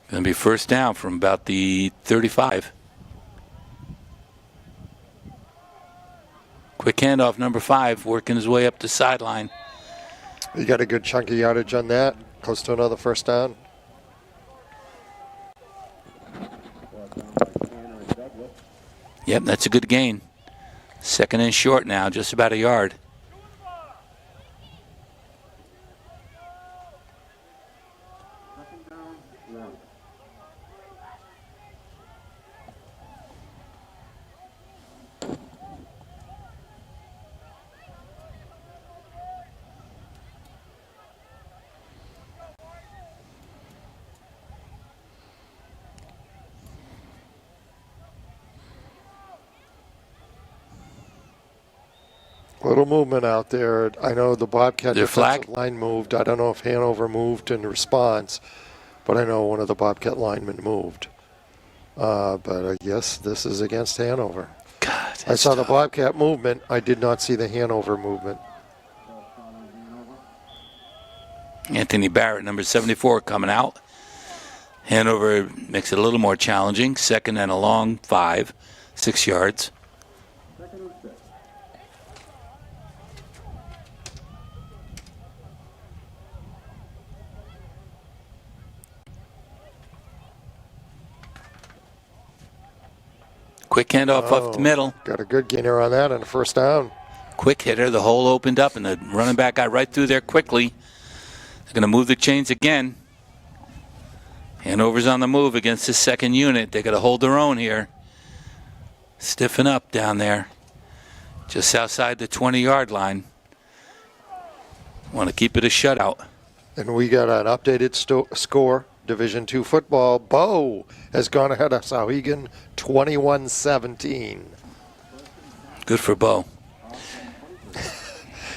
Going to be first down from about the 35. Quick handoff, number 5, working his way up the sideline. You got a good chunk of yardage on that, close to another first down. Yep, that's a good gain. Second and short now, just about a yard. Little movement out there. I know the Bobcat Their defensive flag? line moved. I don't know if Hanover moved in response, but I know one of the Bobcat linemen moved. But I guess this is against Hanover. God, I saw tough. the Bobcat movement. I did not see the Hanover movement. Anthony Barrett, number 74, coming out. Hanover makes it a little more challenging. Second and a long 5, 6 yards. Quick handoff up the middle. Got a good gainer on that and a first down. Quick hitter. The hole opened up, and the running back got right through there quickly. They're going to move the chains again. Hanover's on the move against the second unit. They got to hold their own here. Stiffen up down there, just outside the 20-yard line. Want to keep it a shutout. And we got an updated score. Division II football. Bo has gone ahead of Sauhegan 21-17. Good for Bo.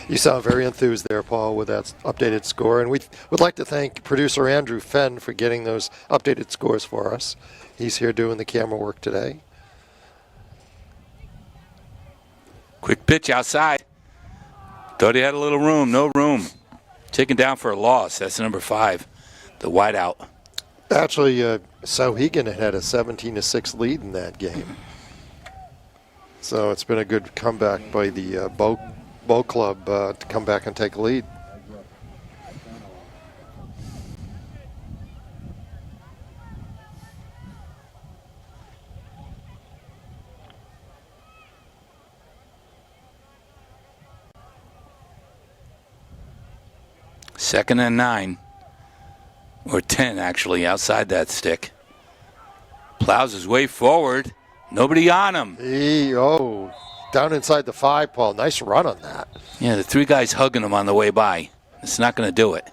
You sound very enthused there, Paul, with that updated score. And we would like to thank producer Andrew Fenn for getting those updated scores for us. He's here doing the camera work today. Quick pitch outside. Thought he had a little room. No room. Taken down for a loss. That's number 5, the wideout. Actually, Sauhegan had a 17-6 lead in that game. So it's been a good comeback by the Bow Club to come back and take a lead. Second and 9. Or 10, actually, outside that stick. Plows his way forward. Nobody on him. Down inside the 5, Paul. Nice run on that. Yeah, the 3 guys hugging him on the way by. It's not going to do it.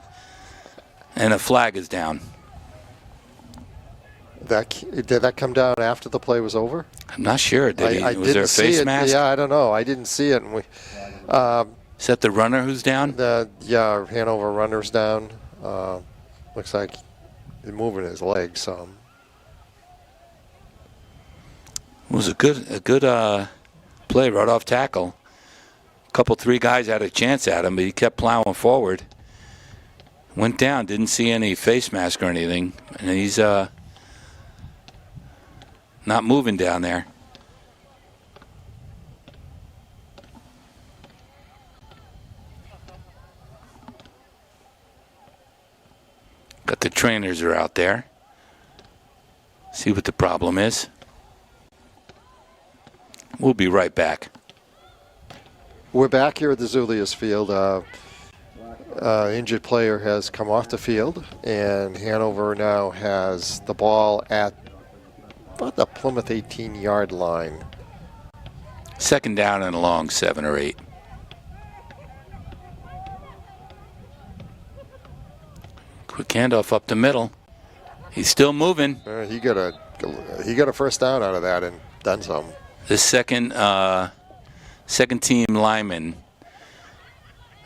And a flag is down. Did that come down after the play was over? I'm not sure. Was there a face mask? Yeah, I don't know. I didn't see it. And is that the runner who's down? Hanover runner's down. Looks like he's moving his legs some. It was a good play right off tackle. A 3 guys had a chance at him, but he kept plowing forward. Went down, didn't see any face mask or anything, and he's not moving down there. Got the trainers are out there. See what the problem is. We'll be right back. We're back here at the Zulius Field. Injured player has come off the field, and Hanover now has the ball at about the Plymouth 18-yard line. Second down and a long 7 or 8. Quick handoff up the middle. He's still moving. He got a first down out of that and done some. The second team linemen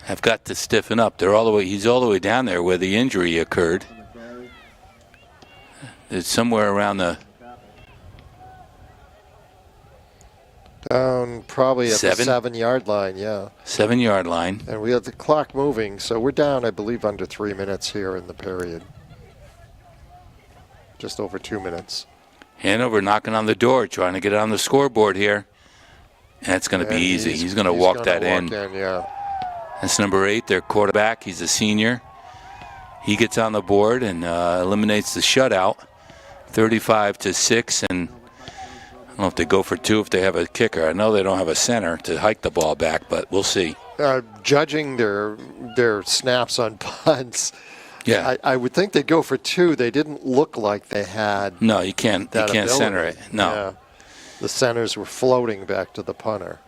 have got to stiffen up. He's all the way down there where the injury occurred. It's somewhere around the down probably at the 7? 7-yard line, yeah. 7-yard line. And we have the clock moving, so we're down, I believe, under 3 minutes here in the period. Just over 2 minutes. Hanover knocking on the door, trying to get it on the scoreboard here. That's going to be easy. He's going to walk that in. Yeah. That's number 8, their quarterback. He's a senior. He gets on the board and eliminates the shutout, 35-6. And I don't know if they go for 2 if they have a kicker. I know they don't have a center to hike the ball back, but we'll see. Judging their snaps on punts, yeah, I would think they'd go for 2. They didn't look like they had. No, you can't. You can't center it. No. Yeah. The centers were floating back to the punter.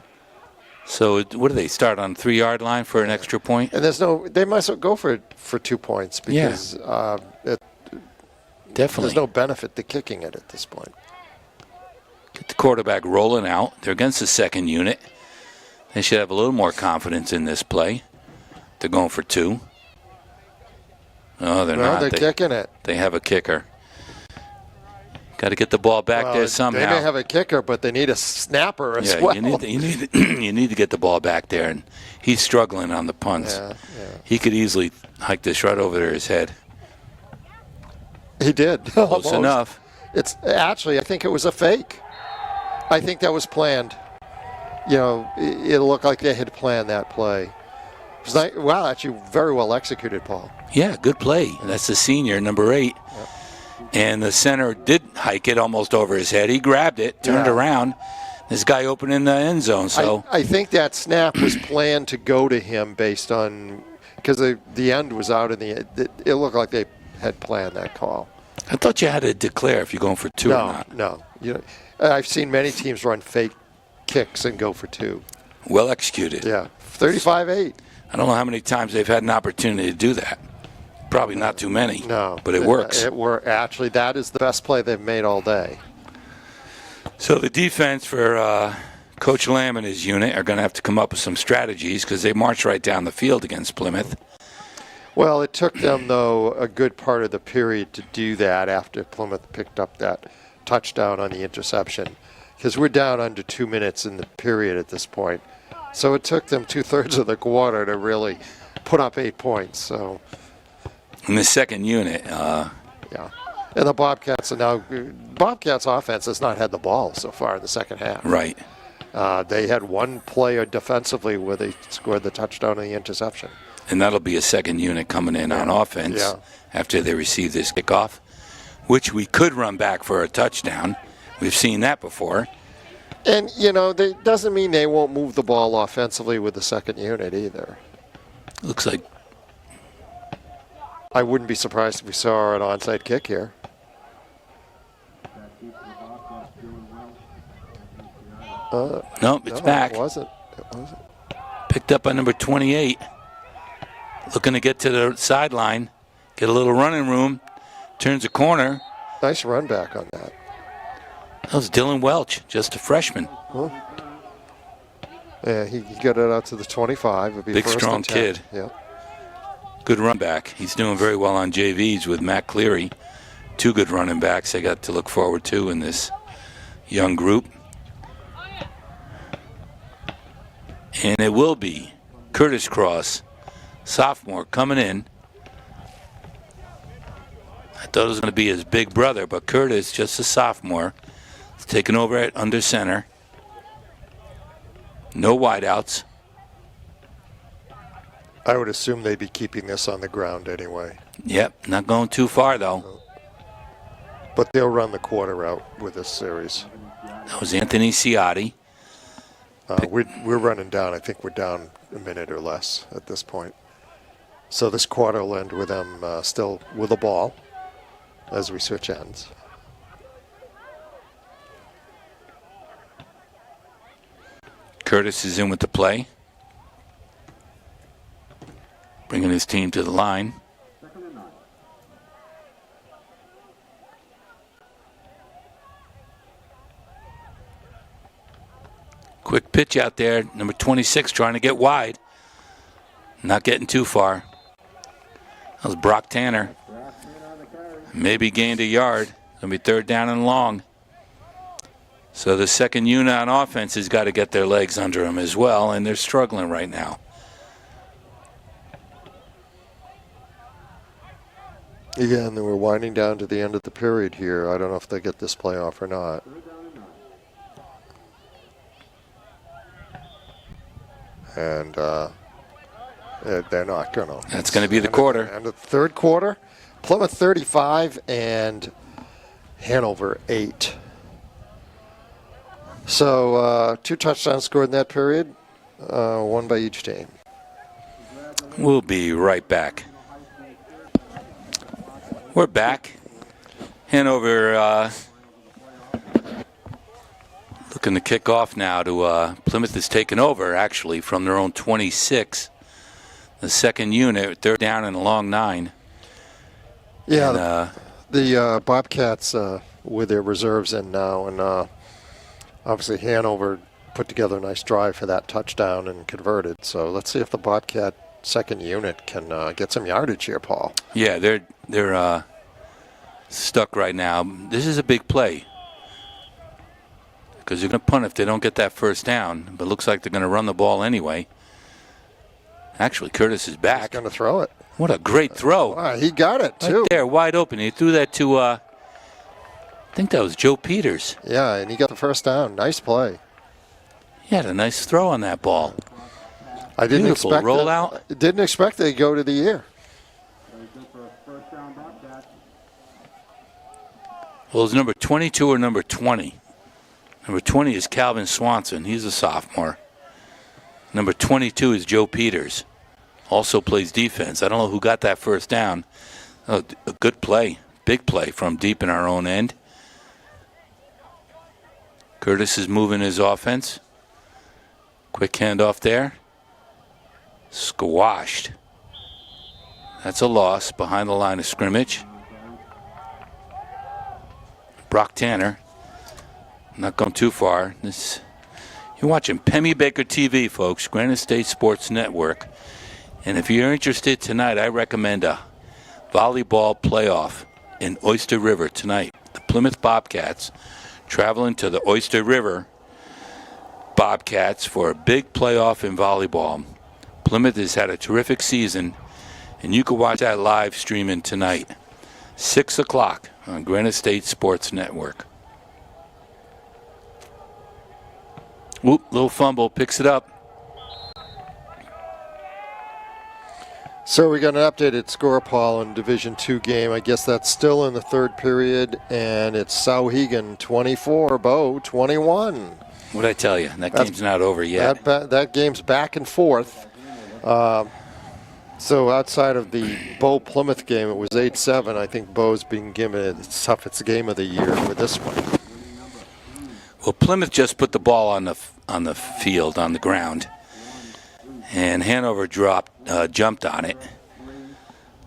So what do they start on 3-yard line for an extra point? And they might as well go for 2 points because Definitely. there's no benefit to kicking it at this point. Get the quarterback rolling out. They're against the second unit. They should have a little more confidence in this play. They're going for 2. No, they're not. They're kicking it. They have a kicker. Got to get the ball back there somehow. They may have a kicker, but they need a snapper as well. You need to get the ball back there, and he's struggling on the punts. Yeah. He could easily hike this right over there his head. He did. Close enough. It's actually, I think it was a fake. I think that was planned. It looked like they had planned that play. It was wow, actually very well executed, Paul. Yeah, good play. That's the senior, number 8. Yep. And the center did hike it almost over his head. He grabbed it, turned around. This guy opened in the end zone. So I think that snap was planned to go to him based on because the end was out in the. It looked like they had planned that call. I thought you had to declare if you're going for 2 or not. No. I've seen many teams run fake kicks and go for 2. Well executed. Yeah, 35-8. I don't know how many times they've had an opportunity to do that. Probably not too many. No, but it works. Actually, that is the best play they've made all day. So the defense for Coach Lamb and his unit are going to have to come up with some strategies because they marched right down the field against Plymouth. Well, it took them, though, a good part of the period to do that after Plymouth picked up that touchdown on the interception because we're down under 2 minutes in the period at this point. So it took them 2/3 of the quarter to really put up 8 points. So. In the second unit. Yeah. And the Bobcats Bobcats offense has not had the ball so far in the second half. Right. They had one play defensively where they scored the touchdown and the interception. And that'll be a second unit coming in on offense after they receive this kickoff, which we could run back for a touchdown. We've seen that before. And, that doesn't mean they won't move the ball offensively with the second unit either. Looks like. I wouldn't be surprised if we saw an onside kick here. Nope, it's back. It wasn't. Picked up by number 28. Looking to get to the sideline. Get a little running room. Turns a corner. Nice run back on that. That was Dylan Welch, just a freshman. Huh? Yeah, he got it out to the 25. It'd be big, first strong kid. Yeah. Good run back. He's doing very well on JVs with Matt Cleary. 2 good running backs they got to look forward to in this young group. And it will be Curtis Cross, sophomore, coming in. I thought it was going to be his big brother, but Curtis, just a sophomore, is taking over at under center. No wideouts. I would assume they'd be keeping this on the ground anyway. Yep, not going too far, though. But they'll run the quarter out with this series. That was Anthony Ciotti. We're running down. I think we're down a minute or less at this point. So this quarter will end with them still with the ball as we switch ends. Curtis is in with the play. Bringing his team to the line. Quick pitch out there. Number 26 trying to get wide. Not getting too far. That was Brock Tanner. Maybe gained a yard. Going to be third down and long. So the second unit on offense has got to get their legs under them as well, and they're struggling right now. Again, we're winding down to the end of the period here. I don't know if they get this playoff or not. And they're not going to. That's going to be the quarter. And the third quarter, Plymouth 35 and Hanover 8. So 2 touchdowns scored in that period, 1 by each team. We'll be right back. We're back. Hanover looking to kick off now to Plymouth is taking over, actually, from their own 26. The second unit, third down and a long 9. Yeah, and, the Bobcats with their reserves in now, and obviously Hanover put together a nice drive for that touchdown and converted. So let's see if the Bobcat second unit can get some yardage here, Paul. Yeah, they're stuck right now. This is a big play because they're going to punt if they don't get that first down. But it looks like they're going to run the ball anyway. Actually, Curtis is back. He's going to throw it. What a great throw. Wow, he got it, too. Right there, wide open. He threw that to, I think that was Joe Peters. Yeah, and he got the first down. Nice play. He had a nice throw on that ball. I didn't Beautiful expect rollout. Didn't expect they go to the air. Well, is number 22 or number 20? Number 20 is Calvin Swanson. He's a sophomore. Number 22 is Joe Peters. Also plays defense. I don't know who got that first down. Oh, a good play. Big play from deep in our own end. Curtis is moving his offense. Quick handoff there. Squashed. That's a loss behind the line of scrimmage. Brock Tanner. Not going too far. You're watching Pemmy Baker TV, folks. Granite State Sports Network. And if you're interested tonight, I recommend a volleyball playoff in Oyster River tonight. The Plymouth Bobcats traveling to the Oyster River Bobcats for a big playoff in volleyball. Plymouth has had a terrific season, and you can watch that live streaming tonight, 6 o'clock on Granite State Sports Network. Whoop, little fumble, picks it up. So we got an updated score, Paul, in Division II game. I guess that's still in the third period, and it's Sauhegan 24, Bow 21. What'd I tell you? That game's not over yet. That game's back and forth. So outside of the Bow-Plymouth game, it was 8-7. I think Bow's being given its toughest game of the year with this one. Well, Plymouth just put the ball on the field, on the ground, and Hanover jumped on it.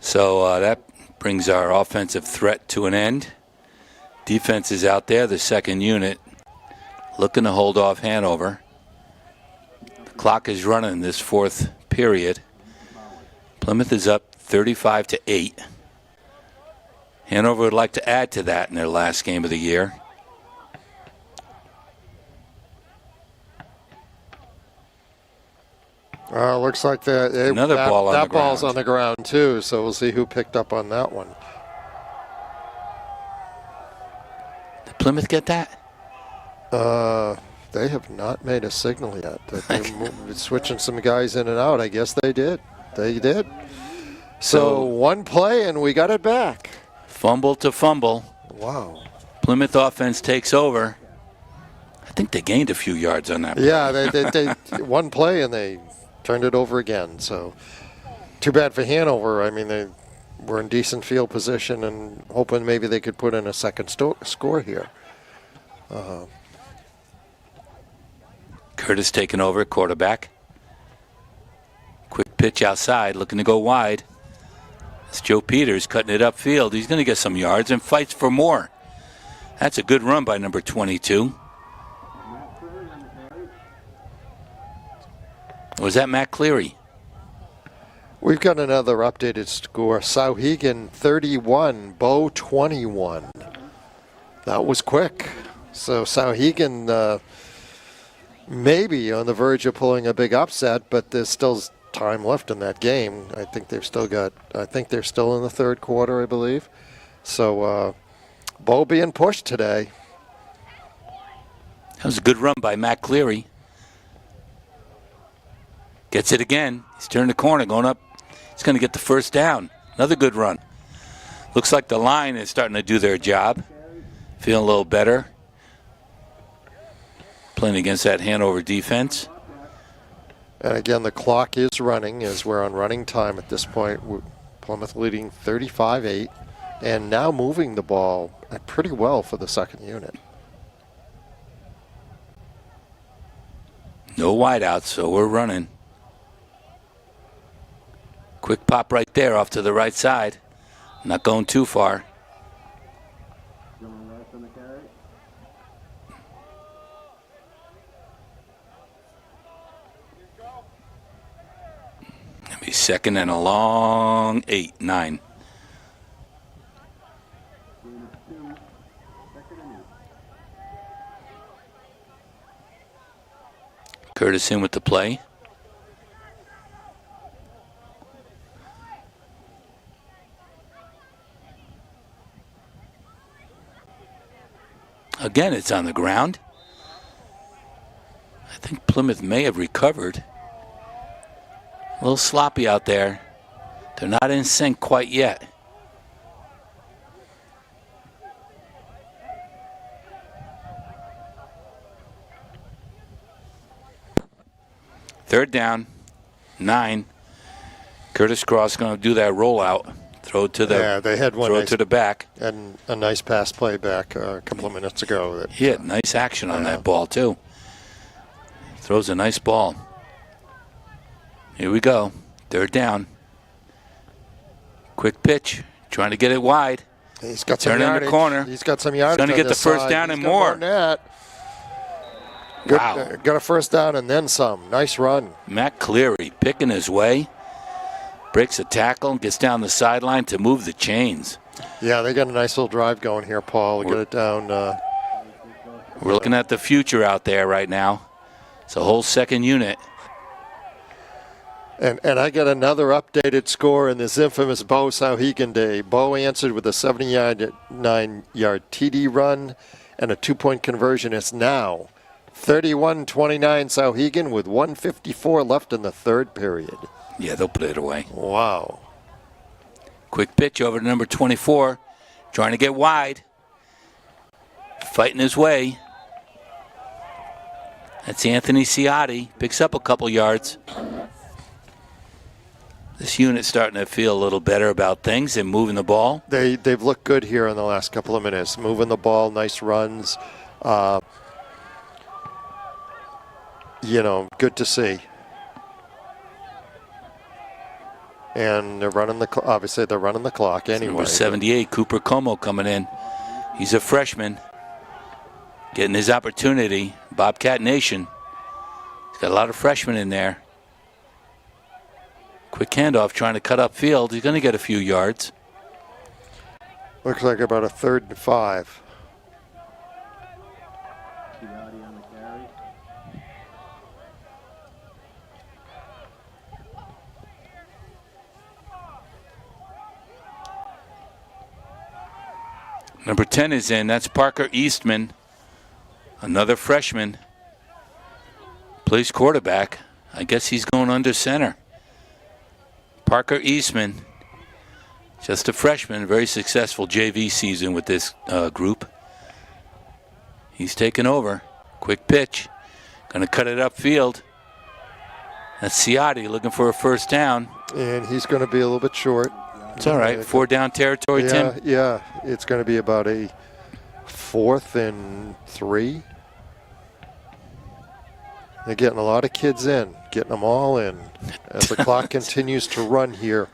So that brings our offensive threat to an end. Defense is out there, the second unit, looking to hold off Hanover. The clock is running this fourth period. Plymouth is up 35-8. Hanover would like to add to that in their last game of the year. Looks like Another ball on the ground. Ball's on the ground too, so we'll see who picked up on that one. Did Plymouth get that? They have not made a signal yet. They're switching some guys in and out. I guess they did. They did. So one play and we got it back. Fumble to fumble. Wow. Plymouth offense takes over. I think they gained a few yards on that play. Yeah, they one play and they turned it over again. So too bad for Hanover. I mean, they were in decent field position and hoping maybe they could put in a second score here. Curtis taking over, quarterback. Quick pitch outside, looking to go wide. It's Joe Peters cutting it upfield. He's going to get some yards and fights for more. That's a good run by number 22. Was that Matt Cleary? We've got another updated score. Sauhegan 31, Bow 21. That was quick. So Sauhegan maybe on the verge of pulling a big upset, but there's still time left in that game. I think they're still in the third quarter, I believe. So Bow being pushed today. That was a good run by Matt Cleary. Gets it again. He's turned the corner, going up. He's going to get the first down. Another good run. Looks like the line is starting to do their job. Feeling a little better. Playing against that Hanover defense. And again, the clock is running as we're on running time at this point. Plymouth leading 35-8 and now moving the ball pretty well for the second unit. No wideouts, so we're running. Quick pop right there off to the right side. Not going too far. Maybe second and a long 8, 9. Curtis in with the play. Again, it's on the ground. I think Plymouth may have recovered. A little sloppy out there. They're not in sync quite yet. Third down, 9. Curtis Cross going to do that rollout. Throw it to the they had one throw nice, it to the back. And a nice pass play back a couple of minutes ago. That, He had nice action on that ball too. Throws a nice ball. Here we go. Third down. Quick pitch. Trying to get it wide. He's got some Turn in yardage. the corner. He's got some yardage. He's going to on get the this first side. down He's and got more. than that. Good, Wow. got a first down and then some. Nice run. Matt Cleary picking his way. Breaks a tackle and gets down the sideline to move the chains. Yeah, they got a nice little drive going here, Paul. We get it down. We're looking at the future out there right now. It's a whole second unit. And I got another updated score in this infamous Bo Sauhegan day. Bo answered with a 79-yard TD run and a 2-point conversion. It's now 31-29 Sauhegan with 1:54 left in the third period. Yeah, they'll put it away. Wow. Quick pitch over to number 24. Trying to get wide. Fighting his way. That's Anthony Ciotti. Picks up a couple yards. This unit's starting to feel a little better about things and moving the ball. They've looked good here in the last couple of minutes. Moving the ball, nice runs. Good to see. And they're running obviously they're running the clock anyway. Number 78, Cooper Como coming in. He's a freshman. Getting his opportunity. Bobcat Nation. He's got a lot of freshmen in there. Quick handoff trying to cut upfield. He's going to get a few yards. Looks like about a 3rd and 5. Number 10 is in. That's Parker Eastman. Another freshman. Plays quarterback. I guess he's going under center. Parker Eastman. Just a freshman, very successful JV season with this group. He's taken over. Quick pitch. Going to cut it upfield. That's Ciotti looking for a first down. And he's going to be a little bit short. It's all right. 4 down territory, Tim. Yeah, it's going to be about a 4th and 3. They're getting a lot of kids in, getting them all in. As the clock continues to run here,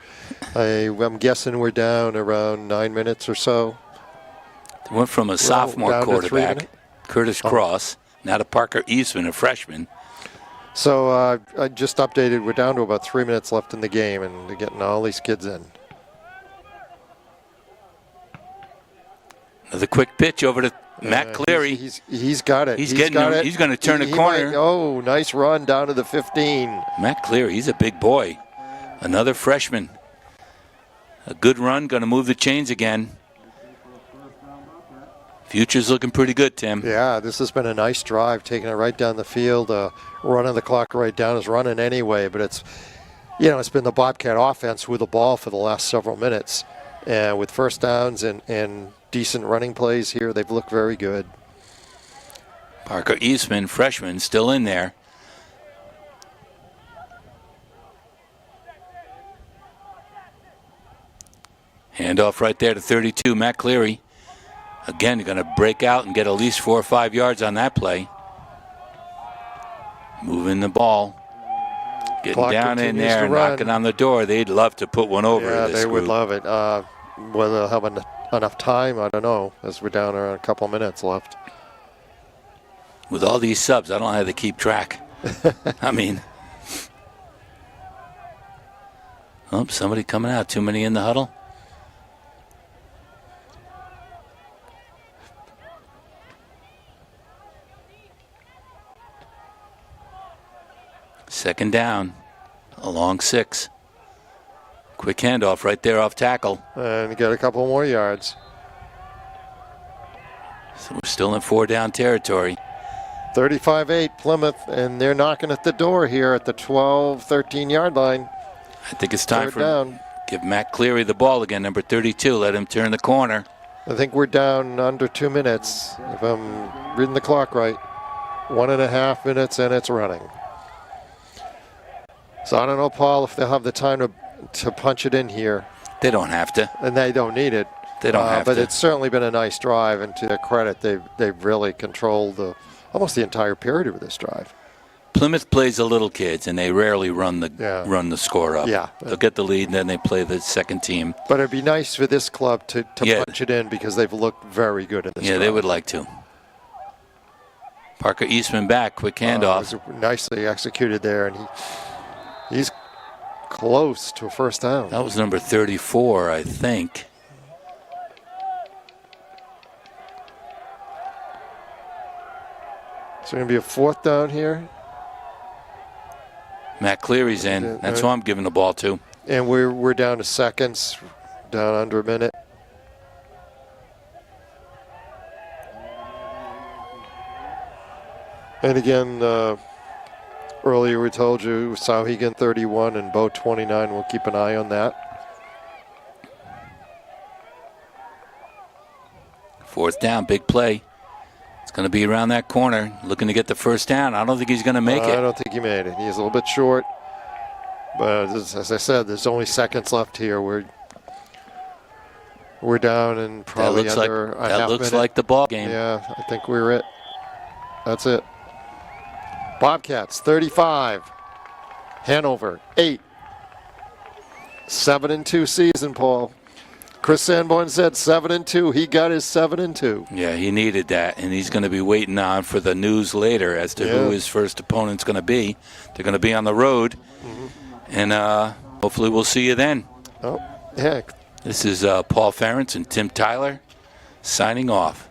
I'm guessing we're down around 9 minutes or so. They went from a sophomore quarterback, Curtis Cross, now to Parker Eastman, a freshman. So I just updated. We're down to about 3 minutes left in the game, and they're getting all these kids in. Another quick pitch over to Matt Cleary. He's got it. He's going to turn the corner. Oh, nice run down to the 15. Matt Cleary, he's a big boy. Another freshman. A good run, going to move the chains again. Future's looking pretty good, Tim. Yeah, this has been a nice drive, taking it right down the field. Running the clock right down is running anyway, but it's been the Bobcat offense with the ball for the last several minutes. And with first downs and decent running plays here, they've looked very good. Parker Eastman, freshman, still in there. Handoff right there to 32, Matt Cleary. Again, going to break out and get at least 4 or 5 yards on that play. Moving the ball. Getting Clock down in continues there, to run. knocking on the door. They'd love to put one over. Yeah, this they would group. love it. Whether they'll have enough time, I don't know, as we're down around a couple minutes left. With all these subs, I don't know how they keep track. I mean, somebody coming out. Too many in the huddle. Second down, a long 6. Quick handoff right there off tackle. And get a couple more yards. So we're still in 4 down territory. 35-8 Plymouth, and they're knocking at the door here at the 12, 13-yard line. I think it's time Third down. Give Matt Cleary the ball again, number 32. Let him turn the corner. I think we're down under 2 minutes, if I'm reading the clock right. 1.5 minutes, and it's running. So I don't know, Paul, if they'll have the time to punch it in here. They don't have to. And they don't need it. They don't have to. But it's certainly been a nice drive, and to their credit, they've really controlled almost the entire period of this drive. Plymouth plays the little kids, and they rarely run the score up. Yeah. They'll get the lead, and then they play the second team. But it'd be nice for this club to punch it in, because they've looked very good in this drive. They would like to. Parker Eastman back, quick handoff. It was nicely executed there, and he's close to a first down. That was number 34, I think. It's going to be a 4th down here. Matt Cleary's in. That's who I'm giving the ball to. And we're down to seconds, down under a minute. And again, earlier we told you Sauhegan 31 and Bo 29. We'll keep an eye on that. 4th down, big play. It's going to be around that corner, looking to get the first down. I don't think he's going to make it. I don't think he made it. He's a little bit short. But as I said, there's only seconds left here. We're down in probably under a half minute. That looks like the ball game. Yeah, I think we're it. That's it. Bobcats 35, Hanover 8. 7-2 season, Paul. Chris Sanborn said 7-2. He got his 7-2. Yeah, he needed that, and he's going to be waiting on for the news later as to who his first opponent's going to be. They're going to be on the road, and hopefully we'll see you then. Oh, heck. This is Paul Ferentz and Tim Tyler signing off.